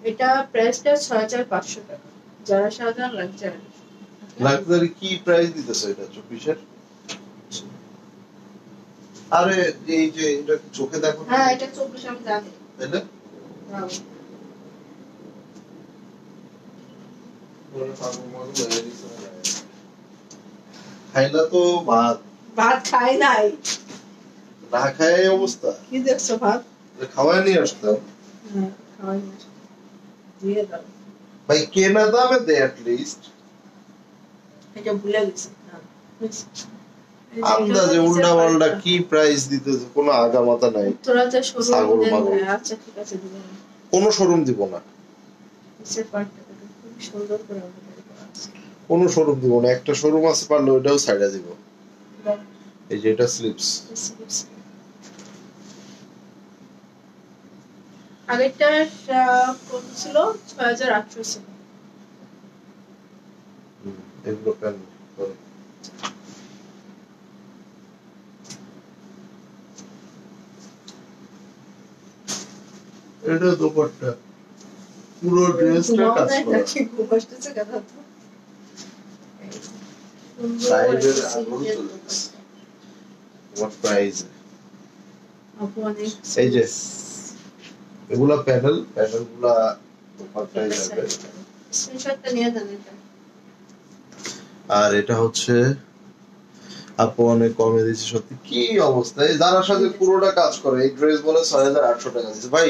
[SPEAKER 1] এটা প্রাইসটা 6500 টাকা, যারা সাজান লাক্সারি।
[SPEAKER 2] লাক্সারি কি প্রাইস দিতেছে এটা 24 এর? আরে এই যে এটা চোখে দেখো।
[SPEAKER 1] হ্যাঁ এটা 24 আমি জানি,
[SPEAKER 2] তাই না?
[SPEAKER 1] হ্যাঁ
[SPEAKER 2] খাইলা তো ভাত,
[SPEAKER 1] ভাত খাই নাই,
[SPEAKER 2] না খায় অবস্থা।
[SPEAKER 1] কি দেখছো ভাত?
[SPEAKER 2] খাওয়াই নিয়ে আসতাম।
[SPEAKER 1] হ্যাঁ খাওয়াই না, দিয়ে দাও
[SPEAKER 2] ভাই, কেনা দামে দে অ্যাটলিস্ট।
[SPEAKER 1] এটা ভুলে গেছি।
[SPEAKER 2] আন্দাজে উল্টা পাল্টা কি প্রাইস দিতেছে, কোনো আগা মাথা নাই।
[SPEAKER 1] তোরা যা শোরুম দেন,
[SPEAKER 2] ছাগল।
[SPEAKER 1] আচ্ছা ঠিক আছে দিবেন,
[SPEAKER 2] কোনো শোরুম দিব না,
[SPEAKER 1] এসে পার্টটা খুব সুন্দর করে অর্ডার করা আছে।
[SPEAKER 2] কোনো শোরুম দিব না, একটা শোরুম আছে পারলে ওইটাও ছাইড়া দিব।
[SPEAKER 1] দাও,
[SPEAKER 2] এই যে এটা স্লিপস।
[SPEAKER 1] আগেরটা কত ছিল? 6800 ছিল।
[SPEAKER 2] এগুলো প্যান করে। এটা দোপাট্টা পুরো ড্রেসটা কাজ করা।
[SPEAKER 1] নাকি ঘুমাসতেছে কথা তো।
[SPEAKER 2] সাইডের আগুন চলছে। What price?
[SPEAKER 1] আপু অনেক
[SPEAKER 2] এই যে এগুলা প্যানেল গুলা দোপাট্টায় যাবে।
[SPEAKER 1] স্ক্রিনশটটা নিয়ে দেন এটা।
[SPEAKER 2] আর এটা হচ্ছে আপু অনেক কমে দিয়েছে, সত্যি কি অবস্থা। এই যারা সাথে পুরোটা কাজ করে, এই ড্রেস বলে 6800 টাকা দিচ্ছে ভাই।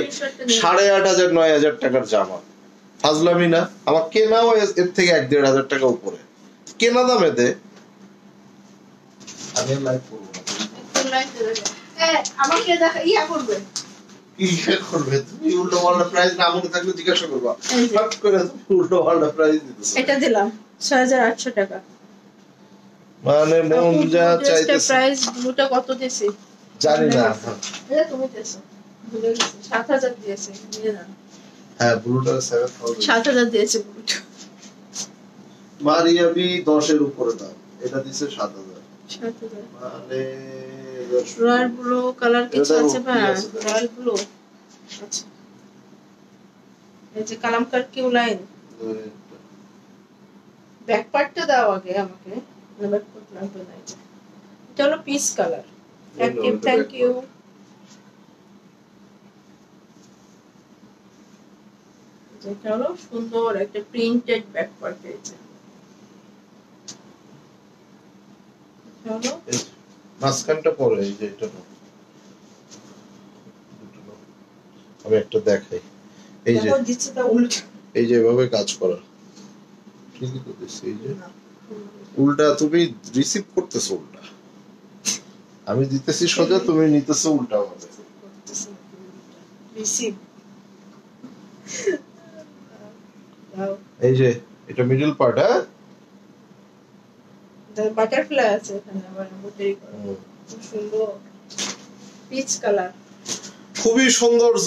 [SPEAKER 2] 8500 9000 টাকার জামা, ফাজলামি না? আমার কেনাও এর থেকে 1-1500 টাকা উপরে, কেনা দামে দে। আমি লাইভ করবো না,
[SPEAKER 1] একটু লাইট দেবে। আমাকে দেখা ইয়া করবে,
[SPEAKER 2] কি করবে তুমি? উল্টো পাল্টা প্রাইস না মনে থাকলে জিজ্ঞাসা করবা, ফাট করে তুমি উল্টো পাল্টা প্রাইস দিতেছো।
[SPEAKER 1] এটা দিলাম 6800 টাকা,
[SPEAKER 2] মানে মন যা চাইতেছে।
[SPEAKER 1] প্রাইস ব্লুটা কত দিয়েছি
[SPEAKER 2] জানি না।
[SPEAKER 1] এটা তুমি দিয়েছো, ভুলে গেছি। 7000 দিয়েছি, নিয়ে নাও।
[SPEAKER 2] হ্যাঁ, ব্লুটা 7000
[SPEAKER 1] 7000 দিয়েছে ব্লুটা।
[SPEAKER 2] মারিয়া বি 10 এর উপরে দাম, এটা দিছে 7000।
[SPEAKER 1] 7000
[SPEAKER 2] মানে
[SPEAKER 1] রয়্যাল ব্লু কালার কিছু আছে ভাই? রয়্যাল ব্লু আচ্ছা, এই যে কালামকার কিউ লাইন ব্যাক পার্টটা দাও আগে আমাকে, না ব্যাক পার্ট লাগবে না। এটা হলো peach colour, active, thank you. এটা হলো সুন্দর একটা প্রিন্টেড ব্যাক পার্ট, এই যে হলো
[SPEAKER 2] মাঝখানটা পরে এই যে এটা না, আমি একটা দেখাই। এই যে
[SPEAKER 1] দিচ্ছে তা উল্টা,
[SPEAKER 2] এই যে এভাবে কাজ করা, ঠিকই তো দিচ্ছে। এই যে উল্টা, তুমি রিসিভ করতেছো উল্টা, আমি দিতেছি সোজা, তুমি নিতেছো উল্টা ভাবে।
[SPEAKER 1] রিসিভ
[SPEAKER 2] এই যে এটা মিডল পার্ট। হ্যাঁ,
[SPEAKER 1] বাটারফ্লাই আছে এখানে, আবার এমব্রয়ডারি করা, খুব সুন্দর পিচ কালার,
[SPEAKER 2] খুবই সৌন্দর্য।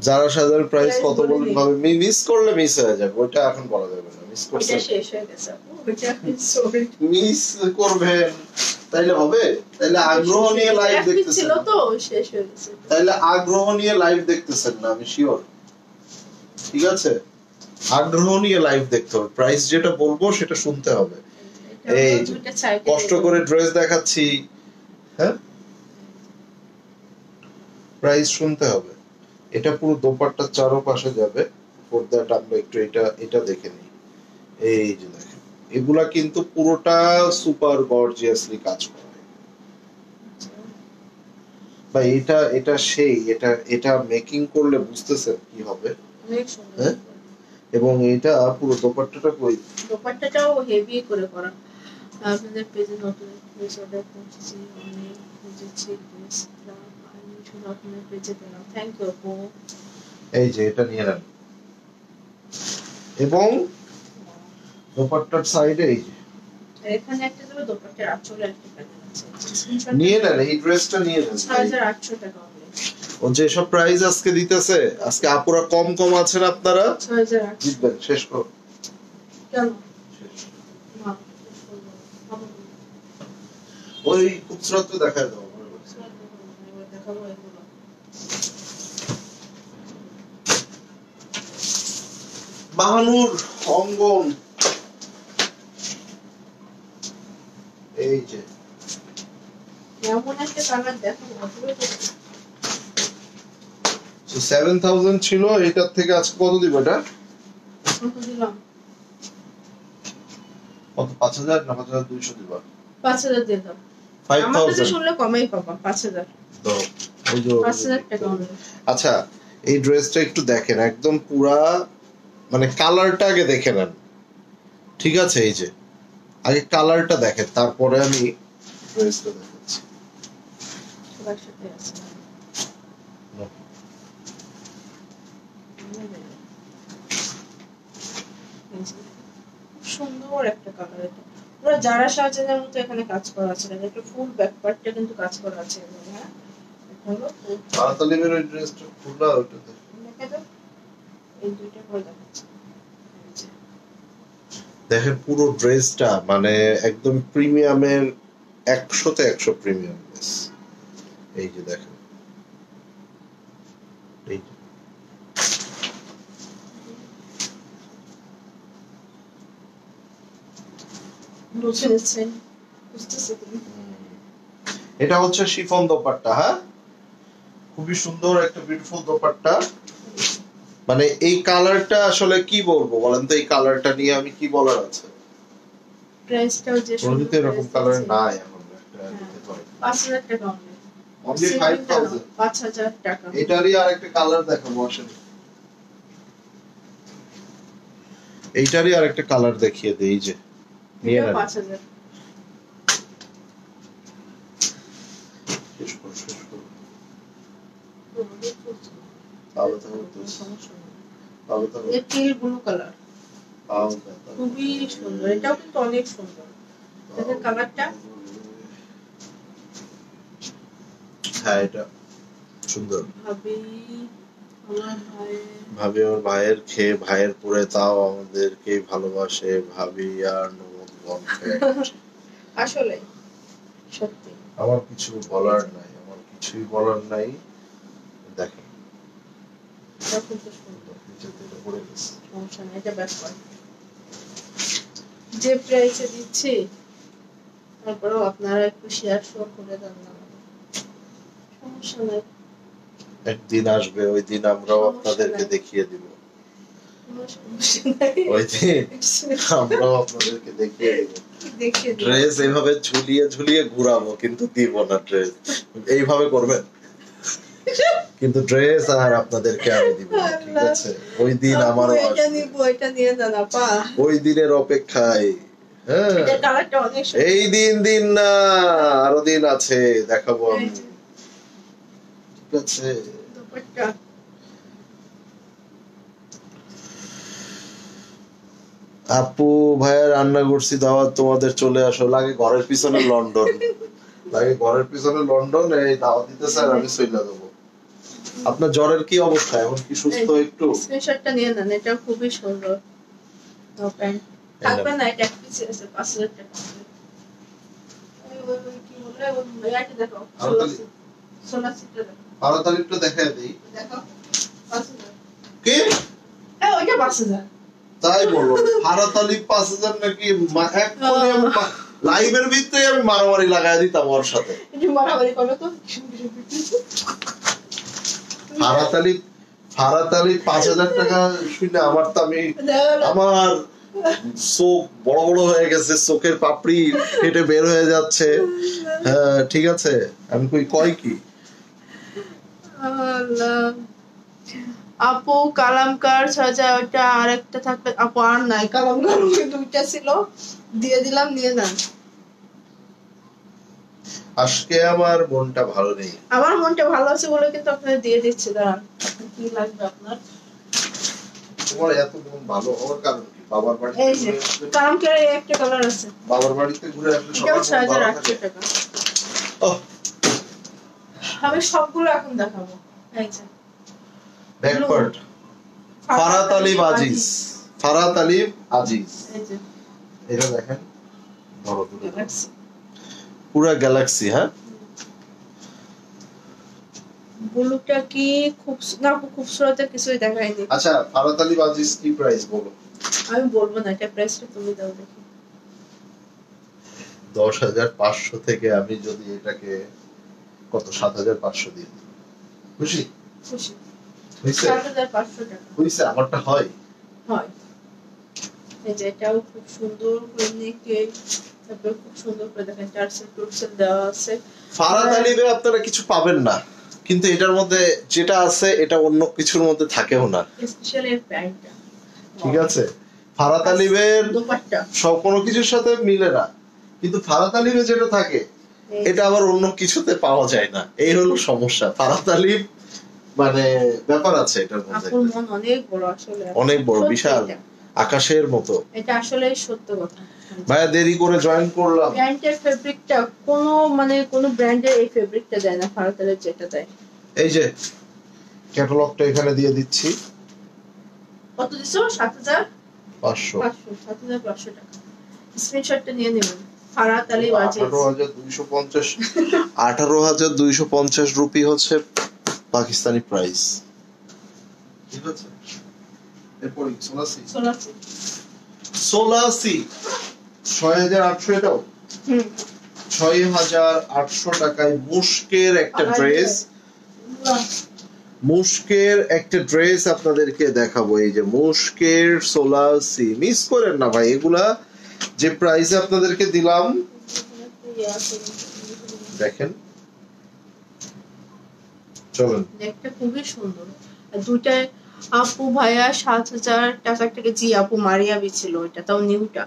[SPEAKER 2] যারা সাজার প্রাইস কত বলেন ভাবে, মিস করলে মিস হয়ে যাবে, ওটা এখন বলা যাবে না। মিস করতে
[SPEAKER 1] এটা শেষ হয়ে গেছে আপু, ওটা সরি
[SPEAKER 2] মিস করবেন তাইলে হবে? তাইলে আগ্রহ নিয়ে লাইভ দেখতেছেন
[SPEAKER 1] ছিল তো, শেষ হয়ে গেছে।
[SPEAKER 2] তাইলে আগ্রহ নিয়ে লাইভ দেখতেছেন না, আমি শিওর। ঠিক আছে, আগ্রহ নিয়ে লাইভ দেখতে হবে, প্রাইস যেটা বলবো সেটা শুনতে হবে। এই কষ্ট করে ড্রেস দেখাচ্ছি, হ্যাঁ প্রাইস শুনতে হবে। এটা পুরো দোপাট্টার চারপাশে যাবে। ফর দ্যাট আমরা একটু এটা দেখে নিই। এই যে দেখেন, এগুলা কিন্তু পুরোটা সুপার গর্জিয়াসলি কাজ করা। বা এটা সেই এটা মেকিং করলে বুঝতেছেন কি হবে। হ্যাঁ এবং এটা পুরো দোপাট্টাটা
[SPEAKER 1] দোপাট্টাটাও হেভি করে করা। আপনাদের পেজে নতুন ড্রেস অর্ডার করছি, অনেক খুঁজেছি ড্রেসটা পাইনি, শুধু আপনাদের পেজে পেলাম। থ্যাংক ইউ আপু।
[SPEAKER 2] এই যে এটা নিয়ে নেন এবং দোপাট্টার সাইডে এই যে
[SPEAKER 1] এখানে একটা দেবো, দোপাট্টার আঁচলে একটা প্যানেল আছে,
[SPEAKER 2] নিয়ে নেন এই ড্রেসটা নিয়ে নেন।
[SPEAKER 1] 6800 টাকা হবে।
[SPEAKER 2] ও যে সব প্রাইস আজকে দিতেছে, আজকে আপুরা কম আছেন আপনারা
[SPEAKER 1] 6800
[SPEAKER 2] জিতবেন। শেষ করো
[SPEAKER 1] কেন না
[SPEAKER 2] ওই খুচরা তো দেখায় দাও।
[SPEAKER 1] দেখাবো এগুলো।
[SPEAKER 2] বাহানুর অঙ্গন, এই যে
[SPEAKER 1] এমন একটা কালার দেখো, অদ্ভুত।
[SPEAKER 2] 7000 ছিল, এটার থেকে আজকে কত দিব? এটা
[SPEAKER 1] কত দিলাম?
[SPEAKER 2] কত 5000 না 5200 দিবা?
[SPEAKER 1] 5000 দিয়ে দাও।
[SPEAKER 2] 5000
[SPEAKER 1] আমার কাছে শুনলে কমেই পাবা। 5000
[SPEAKER 2] তো ওই যে
[SPEAKER 1] 5000 টাকা হবে।
[SPEAKER 2] আচ্ছা এই ড্রেসটা একটু দেখেন, একদম পুরা মানে কালারটা আগে দেখে নেন, ঠিক আছে? এই যে আগে কালারটা দেখেন, তারপরে আমি ড্রেসটা দেখাচ্ছি।
[SPEAKER 1] সবার সাথে আছে। সুন্দর একটা কালার, এটা পুরো জারা শাহজাহানের মতো এখানে কাজ করা আছে। এটা ফুল ব্যাক পার্টটা কিন্তু কাজ করা আছে। হ্যাঁ হলো
[SPEAKER 2] তাতালিমের ওই ড্রেসটা খুললা ওটা
[SPEAKER 1] দেখে দাও, এই দুইটা করে দেখাচ্ছি।
[SPEAKER 2] দেখেন পুরো ড্রেসটা মানে একদম প্রিমিয়ামের 100-তে 100 প্রিমিয়াম ড্রেস। এই যে দেখেন, এই যে
[SPEAKER 1] বুঝেছেন, বুঝতেছেন তুমি?
[SPEAKER 2] এটা হচ্ছে শিফন দোপাট্টা। হ্যাঁ খুবই সুন্দর একটা বিউটিফুল দোপাট্টা। মানে এই কালারটা আসলে কি বলবো বলেন তো, এই কালারটা নিয়ে আমি কি বলার আছে?
[SPEAKER 1] প্রাইসটাও যে
[SPEAKER 2] সুন্দর এরকম কালার নাই এখন একটা দিতে পারি।
[SPEAKER 1] 5000 টাকা হবে।
[SPEAKER 2] অনলি 5000
[SPEAKER 1] 5000 টাকা।
[SPEAKER 2] এটারই আরেকটা কালার দেখাবো আসেন, এইটারই আরেকটা কালার দেখিয়ে দেই। যে নিয়ে নেন
[SPEAKER 1] 5000।
[SPEAKER 2] শেষ করো শেষ করো।
[SPEAKER 1] ভালো তো এই টিল ব্লু কালার খুবই সুন্দর, এটাও কিন্তু অনেক সুন্দর। দেখেন কালারটা।
[SPEAKER 2] হ্যাঁ এটা সুন্দর। ভাবি আমার ভাইয়ের খেয়ে ভাইয়ের পরে তাও আমাদেরকে ভালোবাসে। ভাবি আর নমন
[SPEAKER 1] আসলে সত্যি
[SPEAKER 2] আমার কিছু বলার নাই, আমার কিছুই বলার নাই। দেখেন
[SPEAKER 1] যে প্রাইসে দিচ্ছি, তারপরেও আপনারা একটু শেয়ার করে দেন না, সমস্যা নাই।
[SPEAKER 2] একদিন আসবে ওই দিন আমরাও আপনাদেরকে দেখিয়ে দিব। ওই দিন আমরাও আপনাদেরকে দেখিয়ে দিব। ড্রেস এইভাবে ঝুলিয়ে ঝুলিয়ে ঘুরাবো, কিন্তু দিব না ড্রেস। এইভাবে করবেন কিন্তু ড্রেস আর আপনাদেরকে আমি দিব, ঠিক আছে? ওই দিন আমারও ওই দিনের অপেক্ষায়। হ্যাঁ এই দিন না, আরো দিন আছে, দেখাবো আমি, ঠিক আছে? আপু ভাইয়া রান্না করছি, দাওয়াত তোমাদের, চলে আসো। লাগে ঘরের পিছনে লন্ডন, লাগে ঘরের পিছনে লন্ডন, এই দাওয়াত দিতে স্যার আমি চলে দেবো। আপনার জ্বরের কি অবস্থা এখন? কি সুস্থ একটু?
[SPEAKER 1] স্ক্রিনশটটা নিয়ে নেন, এটা খুবই সুন্দর। ওপেন থাকবে না, এটা পিস আছে 5000 টাকা। ওই কি বলে ওই ভাইয়াকে দেখো, সোনা সিটটা দেখো,
[SPEAKER 2] আরো তারিখটা দেখায় দেই।
[SPEAKER 1] দেখো 5000
[SPEAKER 2] কি?
[SPEAKER 1] ওইটা 5000
[SPEAKER 2] তাই বলো ফারাত আলী 5000 নাকি এক কোণে লাইভের ভিতরে আমি মারামারি লাগাই দিতাম ওর সাথে।
[SPEAKER 1] একটু মারামারি করো তো।
[SPEAKER 2] ফারাত আলী 5000 টাকা শুনে আমার তো আমার চোখ বড় বড় হয়ে গেছে, চোখের পাপড়ি ফেটে বের হয়ে যাচ্ছে। হ্যাঁ ঠিক আছে, আমি কই কি
[SPEAKER 1] আপু কালামকার সাজা ওটা আরেকটা থাকলে আপু আর নাই, কালামকার দুইটা ছিল দিয়ে দিলাম, নিয়ে যান।
[SPEAKER 2] আজকে আমার মনটা ভালো নেই।
[SPEAKER 1] আমার মনটা ভালো আছে বলে কিন্তু আপনাদের দিয়ে দিচ্ছি। দাঁড়ান কি লাগবে আপনার?
[SPEAKER 2] তোমার এত মন ভালো হওয়ার কারণ কি? বাবার বাড়িতে
[SPEAKER 1] এই যে কালামকার একটা কালার আছে,
[SPEAKER 2] বাবার বাড়িতে ঘুরে আসলে
[SPEAKER 1] এটাও 6800 টাকা।
[SPEAKER 2] ওহ
[SPEAKER 1] আমি সবগুলো এখন দেখাবো। এই যে
[SPEAKER 2] ব্যাকওয়ার্ড ফারাত আলী আজিজ, ফারাত আলী আজিজ,
[SPEAKER 1] এই যে
[SPEAKER 2] এটা দেখেন বড় দূরে
[SPEAKER 1] গ্যালাক্সি,
[SPEAKER 2] পুরো গ্যালাক্সি। হ্যাঁ
[SPEAKER 1] ব্লুটা কি খুব না খুবসুরত কিছুই দেখায়নি।
[SPEAKER 2] আচ্ছা ফারাত আলী আজিজ কি প্রাইস বলো?
[SPEAKER 1] আমি বলবো না, এটা প্রাইসটা তুমি দাও দেখি।
[SPEAKER 2] 10500 থেকে আমি যদি এটাকে কত 7500 দিই, খুশি?
[SPEAKER 1] খুশি।
[SPEAKER 2] হইছে
[SPEAKER 1] 7500 টাকা
[SPEAKER 2] হইছে, আমারটা হয়
[SPEAKER 1] হয়। এই যে এটাও খুব সুন্দর করে নেকে, তারপর খুব সুন্দর করে দেখেন টার্সেল টুরসেল দেওয়া আছে।
[SPEAKER 2] ফারাত আলীবে আপনারা কিছু পাবেন না, কিন্তু এটার মধ্যে যেটা আছে এটা অন্য কিছুর মধ্যে থাকেও না,
[SPEAKER 1] স্পেশালি এর প্যান্টটা
[SPEAKER 2] ঠিক আছে? ফারাত আলীবের
[SPEAKER 1] দোপাট্টা
[SPEAKER 2] সব কোনো কিছুর সাথে মিলে না, কিন্তু ফারাত আলীবে যেটা থাকে এটা আবার অন্য কিছুতে পাওয়া যায় না, এই হলো সমস্যা। ফারাত আলী মানে ব্যাপার আছে এটার মধ্যে,
[SPEAKER 1] আপুর মন অনেক বড়, আসলে
[SPEAKER 2] অনেক বড়, বিশাল, আকাশের মতো।
[SPEAKER 1] এটা আসলে সত্য কথা।
[SPEAKER 2] ভাইয়া দেরি করে জয়েন করলাম।
[SPEAKER 1] প্যান্টের ফেব্রিকটা কোনো ব্র্যান্ডের এই ফেব্রিকটা দেয় না, ফারাত আলী যেটা দেয়।
[SPEAKER 2] এই যে ক্যাটালগটা এখানে দিয়ে দিচ্ছি।
[SPEAKER 1] কত দিছো? 7500
[SPEAKER 2] 500
[SPEAKER 1] 7500 টাকা। স্ক্রিনশটটা নিয়ে নেবেন। ফারাত আলী আজিজ
[SPEAKER 2] 18250 রুপি হচ্ছে পাকিস্তানি প্রাইস, ঠিক আছে? এরপরে সোলাসি 6800, এটাও 6800 টাকায় মুশকের একটা ড্রেস, মুশকের একটা ড্রেস আপনাদেরকে দেখাবো। এই যে মুশকের সোলাসি, মিস করেন না ভাই, এগুলা যে প্রাইসে আপনাদেরকে দিলাম দেখেন, চলুন।
[SPEAKER 1] দেখতে খুবই সুন্দর। দুইটা আপু ভাইয়া 7000 টাকা থেকে, জি আপু মারিয়াবি ছিল এটা, তাও নিউটা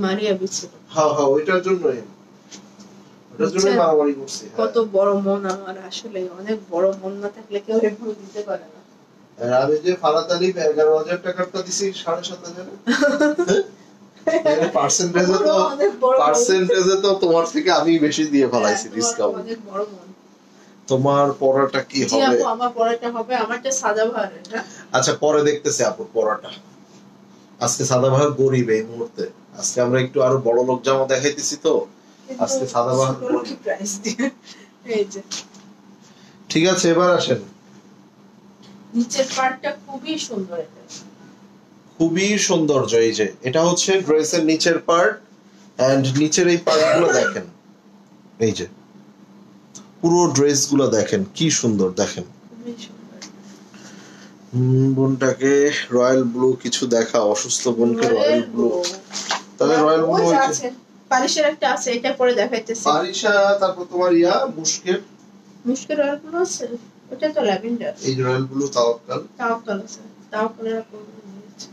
[SPEAKER 1] মারিয়াবি ছিল।
[SPEAKER 2] হ্যাঁ হ্যাঁ ওইটার জন্যই মারামারি করছি।
[SPEAKER 1] কত বড় মন আমার, আসলে অনেক বড় মন না থাকলে কেউ এভাবে দিতে পারে না।
[SPEAKER 2] আমি যে ফারাত আলী 11000 টাকাটা দিছি 7500, পার্সেন্টেজে তো তোমার থেকে আমি বেশি দিয়ে ফেলাইছি ডিসকাউন্ট।
[SPEAKER 1] অনেক বড় মন।
[SPEAKER 2] তোমার পড়াটা কি হবে?
[SPEAKER 1] আপু আমার পড়াটা হবে, আমারটা সাদাবাহার।
[SPEAKER 2] আচ্ছা পরে দেখতেছি আপুর পড়াটা। আজকে সাদাবাহার গরিব এই মুহূর্তে, আজকে আমরা একটু আরো বড় লোক জামা দেখাইতেছি তো, আজকে সাদাবাহার গরিব
[SPEAKER 1] প্রাইস দিয়ে। এই যে
[SPEAKER 2] ঠিক আছে, এবার আসেন।
[SPEAKER 1] নিচের পার্টটা খুবই সুন্দর, এটা
[SPEAKER 2] খুবই সৌন্দর্য। এই যে এটা হচ্ছে ড্রেসের নিচের পার্ট, এন্ড নিচের এই পার্টগুলো দেখেন, এই যে পুরো ড্রেসগুলো দেখেন কি সুন্দর, দেখেন। বোনটাকে রয়্যাল ব্লু কিছু দেখা, অসুস্থ বোনকে রয়্যাল ব্লু, তাহলে রয়্যাল ব্লু
[SPEAKER 1] আছে, পারিসের একটা আছে, এটা পরে দেখাইতেছি।
[SPEAKER 2] পারিসা, তারপর তোমার মুশকের
[SPEAKER 1] রয়্যাল ব্লু আছে, ওটা তো ল্যাভেন্ডার।
[SPEAKER 2] এই রয়্যাল ব্লু তাওয়াক্কাল
[SPEAKER 1] আছে, তাওয়াক্কালের আপু নিয়েছে।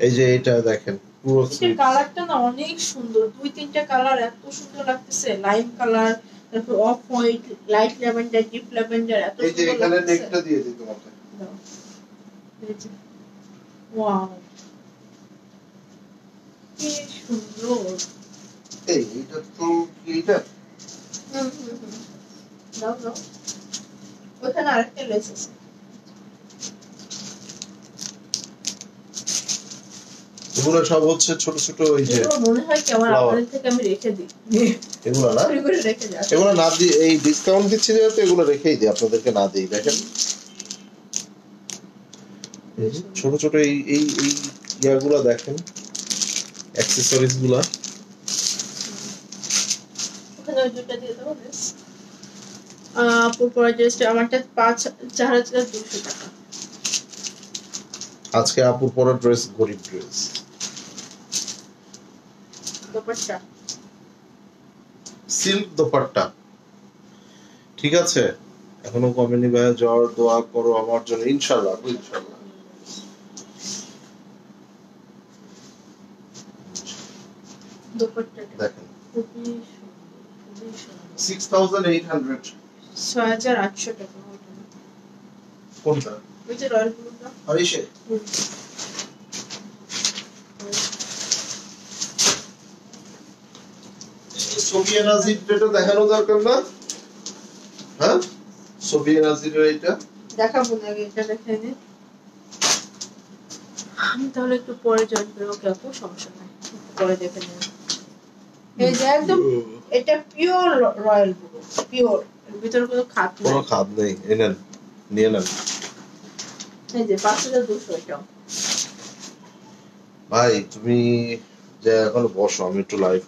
[SPEAKER 2] এই যে এটা দেখেন পুরো
[SPEAKER 1] কালারটা না অনেক সুন্দর, 2-3টা কালার এত সুন্দর লাগতেছে, লাইম কালার, তারপর off white, light lavender, deep lavender, এত সুন্দর। এই যে
[SPEAKER 2] এখানে নেকটা দিয়ে দিই তোমাকে।
[SPEAKER 1] এই যে ওয়াও কি সুন্দর।
[SPEAKER 2] এইটা তো কি, এটা
[SPEAKER 1] দাও ওখানে আরেকটা লেস আছে।
[SPEAKER 2] এগুলো সব হচ্ছে ছোট ছোট, ওই যে
[SPEAKER 1] মনে হয় কি আমার আপনাদের থেকে আমি রেখে দিই,
[SPEAKER 2] এগুলো না, এগুলো না দিই, এই ডিসকাউন্ট দিচ্ছি যেহেতু এগুলো রেখেই দিই, আপনাদেরকে না দিই। দেখেন এই যে ছোট ছোট এই ইয়াগুলা দেখেন, অ্যাক্সেসরিজ গুলা।
[SPEAKER 1] ওখানে ওই দুটো দিয়ে দাও বেশ। আপুর পরে ড্রেসটা আমারটা 4,200 টাকা।
[SPEAKER 2] আজকে আপুর পরা ড্রেস গরিব ড্রেস।
[SPEAKER 1] দোপাট্টা
[SPEAKER 2] সিল্ক দোপাট্টা, ঠিক আছে। এখনো কমেনি ভাইয়া, জ্বর দোয়া করো আমার জন্য, ইনশাআল্লাহ ইনশাআল্লাহ।
[SPEAKER 1] দোপাট্টাটা
[SPEAKER 2] দেখেন
[SPEAKER 1] খুবই সুন্দর, খুবই সুন্দর।
[SPEAKER 2] 6800।
[SPEAKER 1] 6,800 টাকা ওইটা।
[SPEAKER 2] কোনটা?
[SPEAKER 1] ওই যে রয়্যাল ব্লুটা।
[SPEAKER 2] আরিশে সোভিয়া নাজির যেটা দেখানো দরকার না? হ্যাঁ, সোভিয়া নাজিরের এটা
[SPEAKER 1] দেখাবো না, আগে এটা দেখে নে। আমি তাহলে একটু পরে জয়েন করবো। ওকে আপু, সমস্যা নাই, একটু পরে দেখে নেব। এই যে একদম এটা পিওর রয়্যাল ব্লু, পিওর, এর ভিতরে কোনো খাত নেই।
[SPEAKER 2] কোনো খাদ নেই। এনেন, নিয়ে নেন
[SPEAKER 1] এই যে 5,200 এটা।
[SPEAKER 2] ভাই। তুমি যে এখন বসো, আমি একটু লাইভ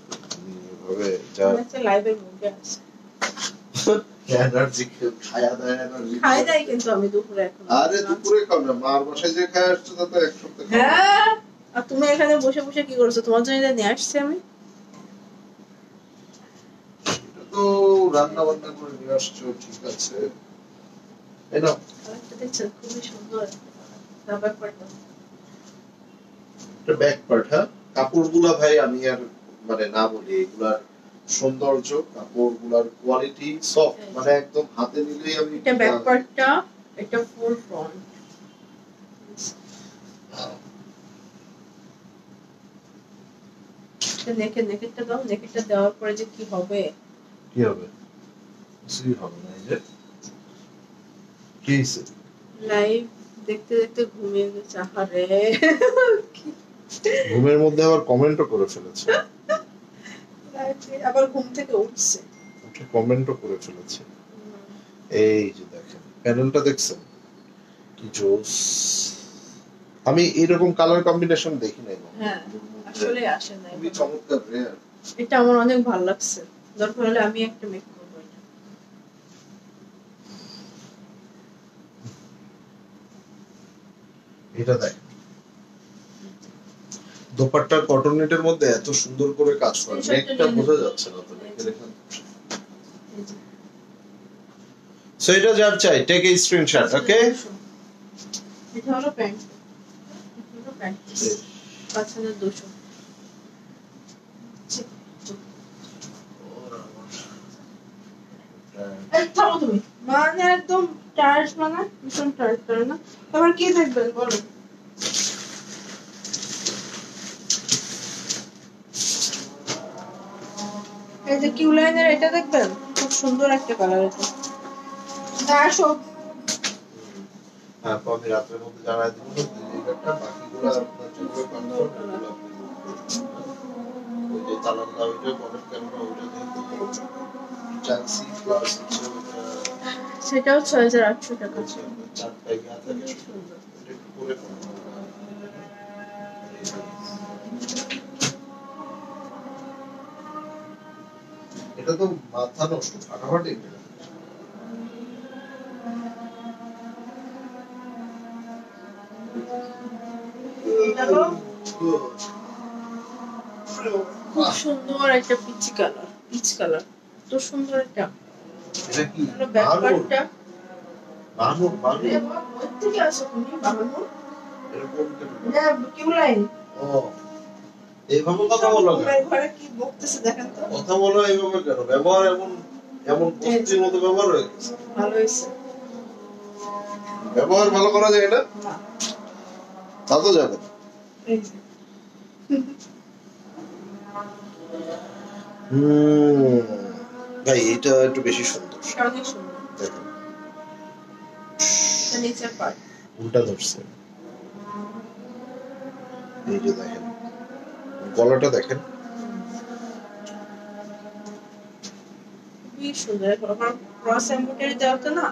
[SPEAKER 2] ভাবে যা
[SPEAKER 1] আমি একটা লাইভের মুডে আছি।
[SPEAKER 2] এনার্জি খায়া দেয়, এনার্জি
[SPEAKER 1] খাই নাই কিন্তু আমি দুপুরে এখন।
[SPEAKER 2] আরে দুপুরে খাও না, মার বাসায় যে খায় আসছো তাতে এক সপ্তাহ খাও।
[SPEAKER 1] হ্যাঁ, আর তুমি এখানে বসে বসে কি করছো? তোমার জন্য এটা নিয়ে আসছি আমি।
[SPEAKER 2] এটা তো রান্না বান্না করে নিয়ে আসছো, ঠিক আছে। এই নাও।
[SPEAKER 1] কালারটা দেখছো, খুবই সুন্দর রাবার পাটা।
[SPEAKER 2] এটা ব্যাক পার্ট। হ্যাঁ, কাপড়গুলা ভাই আমি আর মানে না বলি, এগুলার সৌন্দর্য, কাপড়গুলার কোয়ালিটি সফট, মানে একদম হাতে নিলেই আমি
[SPEAKER 1] এটা ব্যাক পার্টটা, এটা ফুল ফ্রন্ট। নেকেটটা দাও, নেকেটটা দেওয়ার পরে যে কি হবে?
[SPEAKER 2] কি হবে? কিছুই হবে না। এই যে কি হইছে?
[SPEAKER 1] লাইভ দেখতে দেখতে ঘুমিয়ে গেছে। আহারে,
[SPEAKER 2] ঘুমের মধ্যে আবার কমেন্টও করে ফেলেছে।
[SPEAKER 1] আবার ঘুম থেকে উঠছে।
[SPEAKER 2] উঠে কমেন্টও করে ফেলেছে। এই যে দেখেন প্যানেলটা দেখছেন কি জোস। আমি এরকম কালার কম্বিনেশন দেখি নাই।
[SPEAKER 1] হ্যাঁ, আসলে আসে না।
[SPEAKER 2] খুবই চমৎকার, রেয়ার।
[SPEAKER 1] এটা আমার অনেক ভালো লাগছে। দরকার হলে আমি একটা মেক করবো এটা।
[SPEAKER 2] এটা দেখ, দোপাট্টার কটন নেটের মধ্যে এত সুন্দর করে কাজ করা, নেকটা বোঝা যাচ্ছে না তো নেকের এখানে। সো এটা যার চাই, টেক এ স্ক্রিনশট, ওকে।
[SPEAKER 1] এটা হলো প্যান্ট, এটা হলো প্যান্ট 5,200। থামো তুমি, মানে একদম টায়ার্স, মানে ভীষণ টায়ার্স করে না। তোমার কি দেখবেন বলো? এই যে কিউ লাইনের এটা দেখবেন, খুব সুন্দর একটা কালার। এটা আসো।
[SPEAKER 2] হ্যাঁ, আমি রাতের মধ্যে জানাই দিব একটা, বাকিগুলো আপনার জন্য কনফার্ম। ওই যে তালান্দা ওইটা কমেন্ট ক্যামেরা ওইটা দেখতে চান্সি প্লাস হচ্ছে ওইটা,
[SPEAKER 1] সেটাও 6,800 টাকা।
[SPEAKER 2] চারটা ইয়া থাকে, এটা একটু করে এটা তো মাথা নষ্ট, ফাটাফাটি।
[SPEAKER 1] খুব সুন্দর একটা পিচ কালার, তো সুন্দর একটা।
[SPEAKER 2] এটা কি
[SPEAKER 1] ব্যাক পার্টটা
[SPEAKER 2] বাহানুর?
[SPEAKER 1] ওই থেকে আসো তুমি, বাহানুর।
[SPEAKER 2] এরকম
[SPEAKER 1] এটা কিউ লাইন।
[SPEAKER 2] ও, এইভাবে কথা বলো কেন?
[SPEAKER 1] ঘরে কি বকতেছে দেখেন তো।
[SPEAKER 2] কথা বলো এইভাবে কেন? ব্যবহার এমন এমন বস্তির মতো ব্যবহার হয়ে গেছে।
[SPEAKER 1] ভালো হয়েছে।
[SPEAKER 2] ব্যবহার ভালো করা যায় না?
[SPEAKER 1] না,
[SPEAKER 2] তা তো যাবে।
[SPEAKER 1] এই যে
[SPEAKER 2] ভাই এটা একটু বেশি সুন্দর,
[SPEAKER 1] অনেক সুন্দর।
[SPEAKER 2] দেখেন
[SPEAKER 1] এটা নিচের পার্ট।
[SPEAKER 2] উল্টা ধরছে। এই যে দেখেন গলাটা দেখেন,
[SPEAKER 1] খুবই সুন্দর। আমার ক্রস এমব্রয়ডারি দেওয়াটা না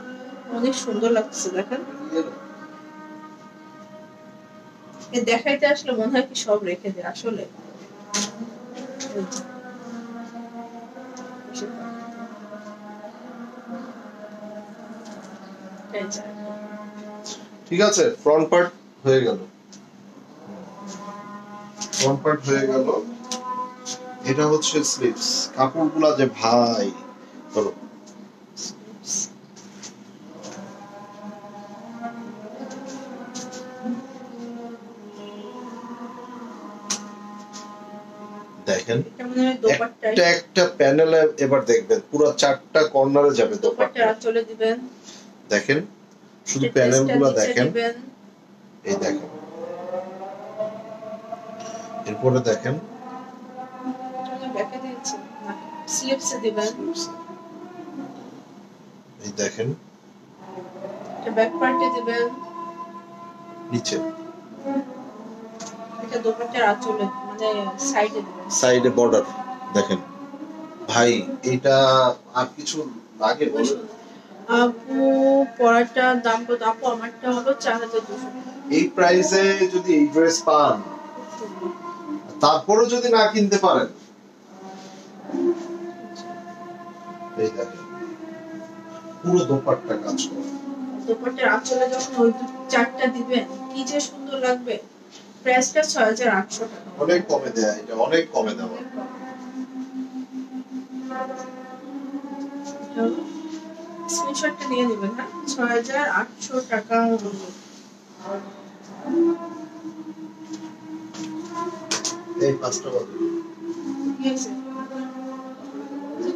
[SPEAKER 1] অনেক সুন্দর লাগছে, দেখেন। দেখাইতে আসলে মনে হয় কি সব রেখে দেয় আসলে।
[SPEAKER 2] ঠিক আছে, ফ্রন্ট পার্ট হয়ে গেল, ফ্রন্ট পার্ট হয়ে গেল। এটা হচ্ছে স্লিভস। কাপড়গুলা যে ভাই, চলো দেখেন একটা একটা প্যানেলে এবার দেখবেন পুরো 4টা কর্নারে যাবে দোপাট্টা।
[SPEAKER 1] চলে দিবেন,
[SPEAKER 2] দেখেন শুধু প্যানেলগুলো দেখেন, এই দেখেন, এরপরে দেখেন
[SPEAKER 1] ব্যাকে দিয়েছি, স্লিপসে দিবেন,
[SPEAKER 2] এই দেখেন
[SPEAKER 1] এটা ব্যাক পার্টে দিবেন,
[SPEAKER 2] নিচে
[SPEAKER 1] এটা দোপাট্টার আঁচলে মানে সাইডে দিবেন,
[SPEAKER 2] সাইডে বর্ডার দেখেন। ভাই এটা আর কিছু লাগে বলেন?
[SPEAKER 1] আপু পরাটার দাম কত? আপু আমারটা হলো 4200।
[SPEAKER 2] এই প্রাইসে যদি এই ড্রেস পান, তারপরে যদি না কিনতে পারেন, এই দেখেন পুরো দোপাট্টা কাজ করে।
[SPEAKER 1] দোপাট্টার আঁচলে যখন ওই 4টা দিবেন কি যে সুন্দর লাগবে। প্রাইসটা 6800 টাকা।
[SPEAKER 2] অনেক কমে দেয়া, এটা অনেক কমে দেওয়া।
[SPEAKER 1] স্ক্রিনশটটা নিয়ে নেবেন, হ্যাঁ 6800 টাকা হলো।
[SPEAKER 2] এই 5টা বাজে।
[SPEAKER 1] ইয়েস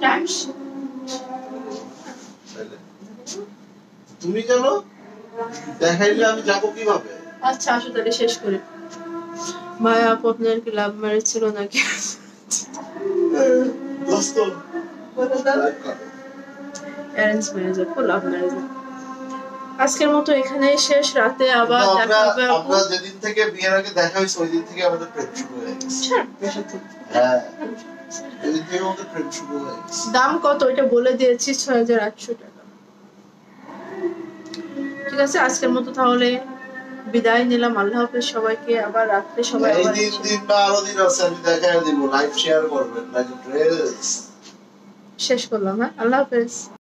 [SPEAKER 1] টাইমস
[SPEAKER 2] তুমি জানো দেখাইলে আমি যাব কিভাবে?
[SPEAKER 1] আচ্ছা আসো তাহলে শেষ করি। মায়া আপু আপনার কি লাভ ম্যারেজ ছিল নাকি?
[SPEAKER 2] দোস্ত
[SPEAKER 1] বলো দাও। অ্যারেঞ্জ ম্যারেজ আপু, লাভ ম্যারেজ। আজকের মতো এখানেই শেষ, রাতে আবার দেখা হবে আপু।
[SPEAKER 2] আমরা যেদিন থেকে বিয়ের আগে দেখা হইছে ওই দিন থেকে আমাদের প্রেম শুরু হয়ে গেছে। হ্যাঁ ওই দিন থেকে আমাদের প্রেম শুরু হয়ে গেছে।
[SPEAKER 1] দাম কত এটা বলে দিয়েছি, 6800 টাকা। ঠিক আছে আজকের মতো তাহলে বিদায় নিলাম, আল্লাহ হাফেজ সবাইকে। আবার রাত্রে সবাই
[SPEAKER 2] এই
[SPEAKER 1] আবার
[SPEAKER 2] দিন না আরো দিন আছে, আমি দেখাই দিব, লাইভ শেয়ার করবেন, লাইক ড্রেস
[SPEAKER 1] শেষ করলাম, হ্যাঁ আল্লাহ হাফেজ।